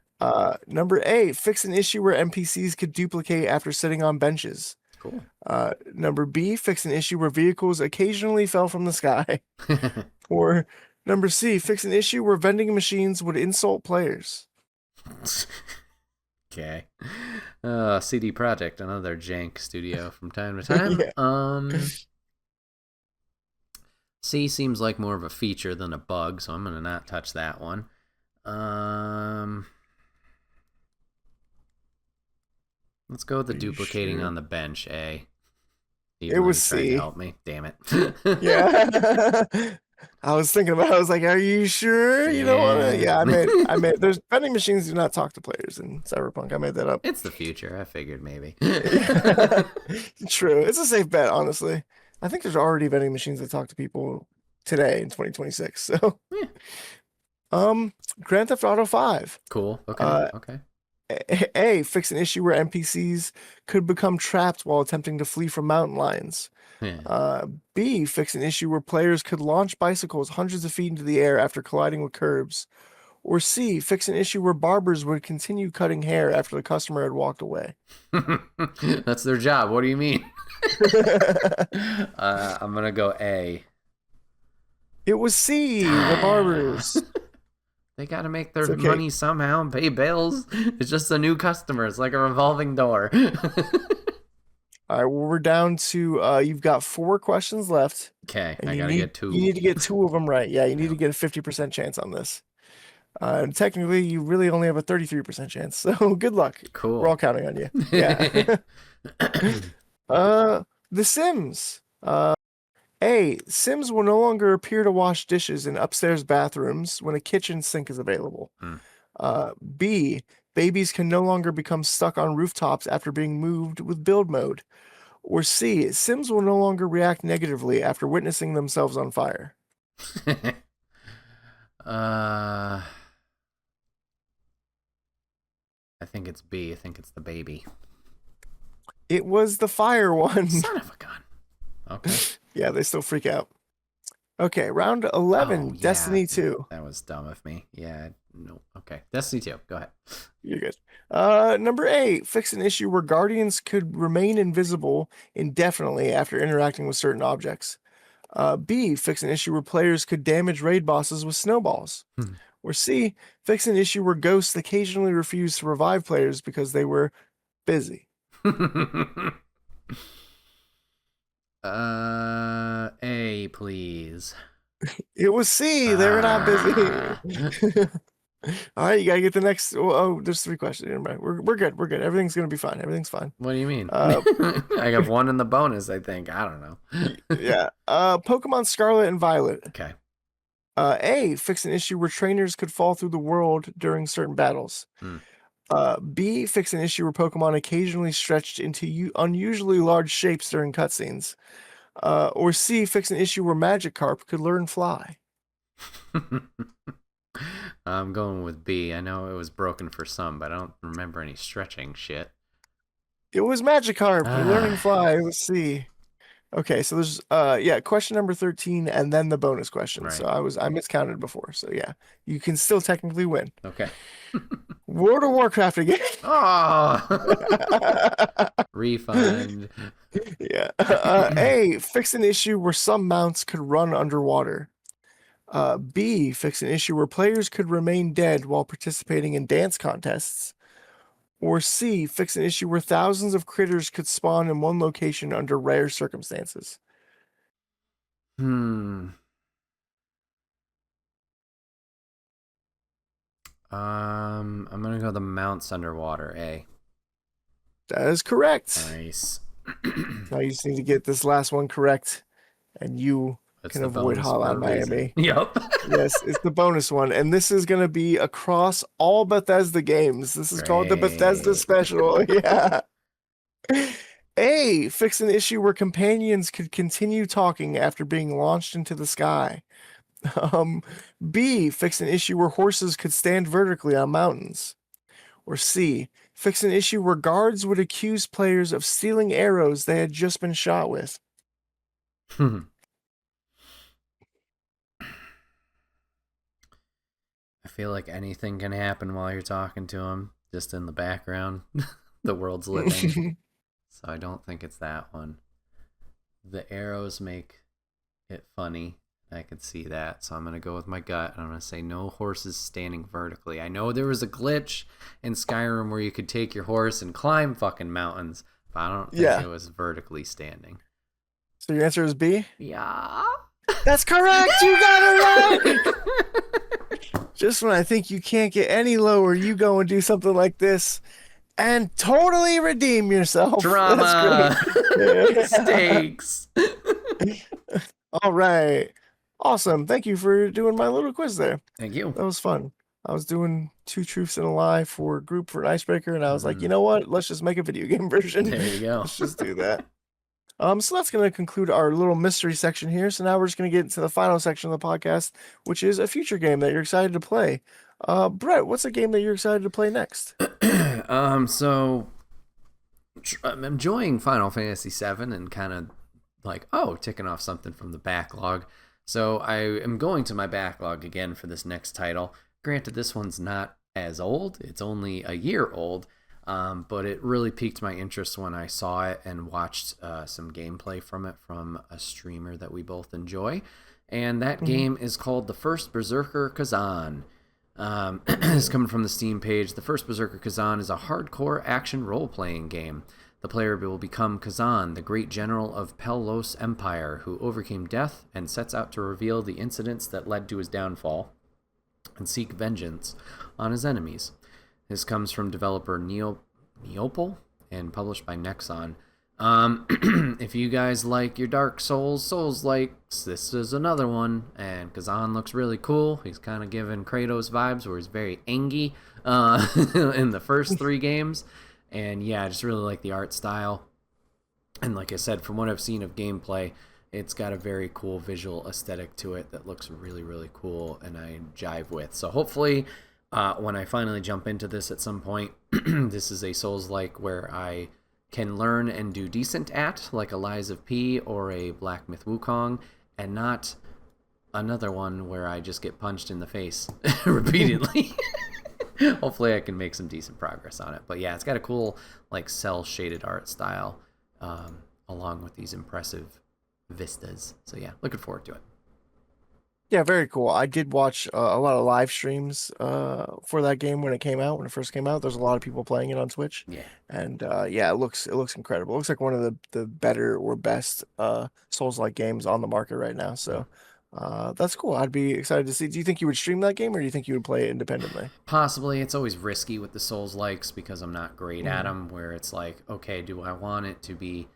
Number A, fix an issue where NPCs could duplicate after sitting on benches. Cool. Number B, fix an issue where vehicles occasionally fell from the sky. Or number C, fix an issue where vending machines would insult players. Okay. CD Projekt, another jank studio from time to time. Yeah. C seems like more of a feature than a bug, so I'm gonna not touch that one. Let's go with the Are you duplicating sure? on the bench, A. It was Tried to C. help me. Damn it. Yeah. I was thinking about it. I was like, are you sure you don't want to? Yeah. Yeah, I made, there's vending machines do not talk to players in Cyberpunk. I made that up. It's the future. I figured maybe. True. It's a safe bet, honestly. I think there's already vending machines that talk to people today in 2026. So, Yeah. Grand Theft Auto 5. Cool. Okay. Uh, Okay. A, fix an issue where NPCs could become trapped while attempting to flee from mountain lions. Yeah. B, fix an issue where players could launch bicycles hundreds of feet into the air after colliding with curbs. Or C, fix an issue where barbers would continue cutting hair after the customer had walked away. That's their job. What do you mean? I'm gonna go A. It was C, the barbers. They gotta make their It's okay. money somehow and pay bills. It's just a new customer. It's like a revolving door. All right, well, we're down to you've got 4 questions left. Okay, And I you gotta need, get 2. You need to get 2 of them right. Yeah, you need Yep. to get a 50% chance on this. And technically, you really only have a 33% chance. So good luck. Cool. We're all counting on you. Yeah. The Sims. A, Sims will no longer appear to wash dishes in upstairs bathrooms when a kitchen sink is available. B, babies can no longer become stuck on rooftops after being moved with build mode. Or C, Sims will no longer react negatively after witnessing themselves on fire. I think it's B. I think it's the baby. It was the fire one. Son of a gun. Okay. Yeah, they still freak out. Okay, round 11, Oh, yeah. Destiny 2. That was dumb of me. Yeah, no. Okay. Destiny 2. Go ahead. You're good. Number 8, fix an issue where guardians could remain invisible indefinitely after interacting with certain objects. B, fix an issue where players could damage raid bosses with snowballs. Or C, fix an issue where ghosts occasionally refuse to revive players because they were busy. A, please. It was C. They were not busy. All right, you gotta get the next. Oh, there's three questions. Never mind. We're good. We're good. Everything's gonna be fine. Everything's fine. What do you mean? Uh, I have one in the bonus, I think. I don't know. yeah. Pokemon Scarlet and Violet. Okay. A, fix an issue where trainers could fall through the world during certain battles. Hmm. B, fix an issue where Pokemon occasionally stretched into unusually large shapes during cutscenes. Or C, fix an issue where Magikarp could learn fly. I'm going with B. I know it was broken for some, but I don't remember any stretching shit. It was Magikarp learning Ah, fly. It was C. Okay, so there's question number 13 and then the bonus question. So right. I miscounted before. So yeah, you can still technically win. Okay. World of Warcraft again. Oh, refund. Yeah. A, fix an issue where some mounts could run underwater. B, fix an issue where players could remain dead while participating in dance contests. Or C, fix an issue where thousands of critters could spawn in one location under rare circumstances. Hmm. I'm gonna go the mounts underwater. A. That is correct. Nice. Now you just need to get this last one correct, and you That's can the avoid bonus for a Hotline reason. Miami. Yep. Yes, it's the bonus one, and this is going to be across all Bethesda games. This is called the Bethesda Great. Special. Yeah. A, fix an issue where companions could continue talking after being launched into the sky. Um, B, fix an issue where horses could stand vertically on mountains. Or C, fix an issue where guards would accuse players of stealing arrows they had just been shot with. I feel like anything can happen while you're talking to him, just in the background. The world's living. So I don't think it's that one. The arrows make it funny. I could see that. So I'm going to go with my gut. I'm going to say no horses standing vertically. I know there was a glitch in Skyrim where you could take your horse and climb fucking mountains, but I don't think Yeah. it was vertically standing. So your answer is B? Yeah. That's correct. You got it right. Just when I think you can't get any lower, you go and do something like this and totally redeem yourself. Drama. That's great. Stakes. All right. Awesome. Thank you for doing my little quiz there. Thank you. That was fun. I was doing 2 truths and a lie for a group for an icebreaker, and I was like, you know what? Let's just make a video game version. There you go. Let's just do that. So that's going to conclude our little mystery section here. So now we're just going to get into the final section of the podcast, which is a future game that you're excited to play. Brett, what's a game that you're excited to play next? So I'm enjoying Final Fantasy VII and kind of like, ticking off something from the backlog. So I am going to my backlog again for this next title. Granted, this one's not as old. It's only a year old. But it really piqued my interest when I saw it and watched some gameplay from it from a streamer that we both enjoy. And that game is called The First Berserker Khazan. It's coming from the Steam page. The First Berserker Khazan is a hardcore action role-playing game. The player will become Khazan, the great general of Pellos Empire, who overcame death and sets out to reveal the incidents that led to his downfall and seek vengeance on his enemies. This comes from developer Neopol and published by Nexon. If you guys like your Dark Souls-likes, this is another one. And Khazan looks really cool. He's kind of giving Kratos vibes where he's very angy in the first 3 games. And yeah, I just really like the art style. And like I said, from what I've seen of gameplay, it's got a very cool visual aesthetic to it that looks really, really cool and I jive with. So hopefully, when I finally jump into this at some point, this is a Souls-like where I can learn and do decent at, like a Lies of P or a Black Myth Wukong, and not another one where I just get punched in the face repeatedly. Hopefully I can make some decent progress on it. But yeah, it's got a cool like cell-shaded art style along with these impressive vistas. So yeah, looking forward to it. Yeah, very cool. I did watch a lot of live streams for that game when it first came out. There's a lot of people playing it on Twitch. Yeah. And yeah, it looks incredible. It looks like one of the better or best Souls-like games on the market right now. So That's cool. I'd be excited to see. Do you think you would stream that game, or do you think you would play it independently? Possibly. It's always risky with the Souls likes because I'm not great at Mm. them. Where it's like, okay, do I want it to be?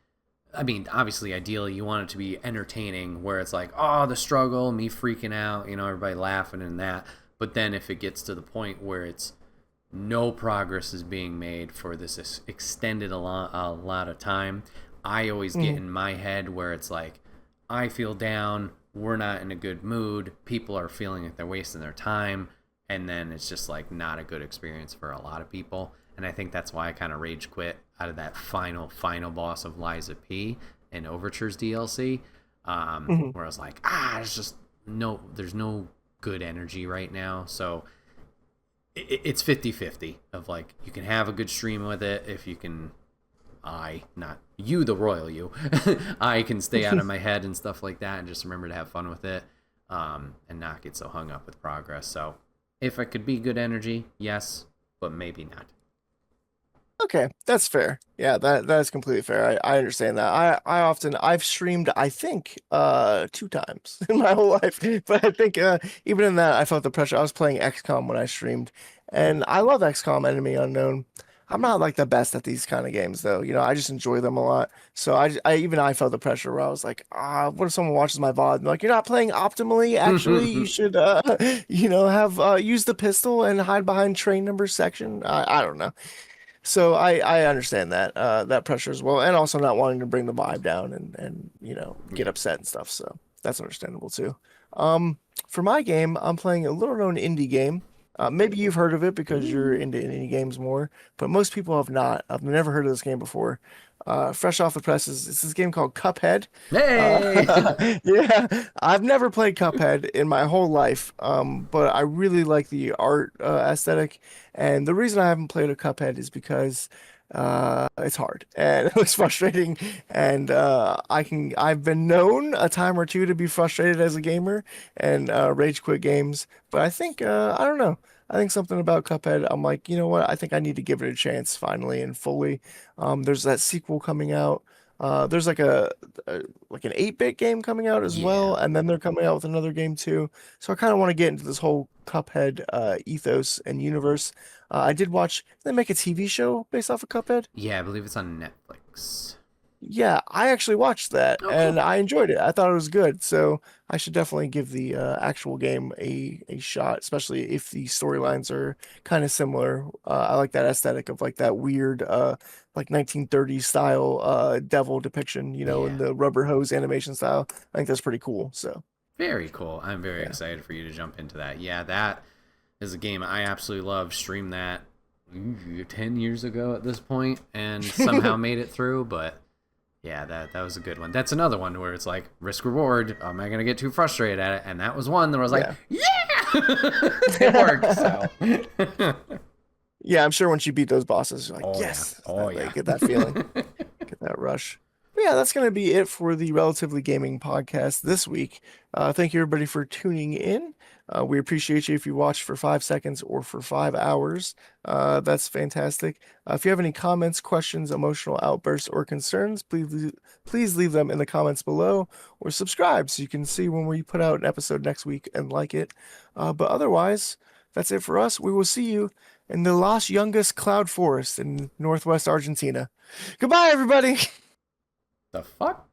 I mean, obviously, ideally, you want it to be entertaining, where it's like, oh, the struggle, me freaking out, everybody laughing and that. But then if it gets to the point where it's no progress is being made for this extended a lot of time, I always get Mm. in my head where it's like, I feel down, we're not in a good mood, people are feeling like they're wasting their time, and then it's just like not a good experience for a lot of people. And I think that's why I kind of rage quit out of that final boss of Liza P and Overture's DLC, Mhm. where I was like, it's just there's no good energy right now. So it's 50-50 of like, you can have a good stream with it if you can, not you, the royal you, I can stay out of my head and stuff like that and just remember to have fun with it, and not get so hung up with progress. So if it could be good energy, yes, but maybe not. Okay, that's fair. Yeah, that is completely fair. I understand that. I've streamed, I think 2 times in my whole life. But I think even in that I felt the pressure. I was playing XCOM when I streamed, and I love XCOM Enemy Unknown. I'm not like the best at these kind of games though. I just enjoy them a lot. So I felt the pressure where I was like, what if someone watches my VOD and like, you're not playing optimally, actually, you should have use the pistol and hide behind train number section. I don't know. So I understand that pressure as well, and also not wanting to bring the vibe down and get Yeah. upset and stuff. So that's understandable too. For my game, I'm playing a little known indie game. Maybe you've heard of it because you're Ooh. into indie games more, but most people have not. I've never heard of this game before. Fresh off the presses, it's this game called Cuphead. Hey. Yeah, I've never played Cuphead in my whole life, but I really like the art aesthetic. And the reason I haven't played a Cuphead is because it's hard and it looks frustrating. And I've been known a time or two to be frustrated as a gamer and rage quit games. But I think I don't know. I think something about Cuphead, I'm like, you know what? I think I need to give it a chance finally and fully. There's that sequel coming out. There's like an 8-bit game coming out as Yeah. well, and then they're coming out with another game too. So I kind of want to get into this whole Cuphead ethos and universe. I did watch, did they make a TV show based off of Cuphead? Yeah, I believe it's on Netflix. Yeah, I actually watched that Oh, and cool. I enjoyed it. I thought it was good. So I should definitely give the actual game a shot, especially if the storylines are kind of similar. I like that aesthetic of like that weird like 1930s style devil depiction, in Yeah. the rubber hose animation style. I think that's pretty cool. So Very cool. I'm very yeah. excited for you to jump into that. Yeah, that is a game I absolutely love. Streamed that 10 years ago at this point and somehow made it through, but yeah, that was a good one. That's another one where it's like risk reward. Am I gonna get too frustrated at it? And that was one that I was like, Yeah. yeah, it worked. So Yeah, I'm sure once you beat those bosses, you're like, oh yeah, yes, oh like, yeah. get that feeling. Get that rush. But yeah, that's going to be it for the Relatively Gaming podcast this week. Thank you, everybody, for tuning in. We appreciate you if you watch for 5 seconds or for 5 hours. That's fantastic. If you have any comments, questions, emotional outbursts, or concerns, please leave them in the comments below or subscribe so you can see when we put out an episode next week and like it. But otherwise, that's it for us. We will see you in the Las Yungas cloud forest in northwest Argentina. Goodbye, everybody. The fuck?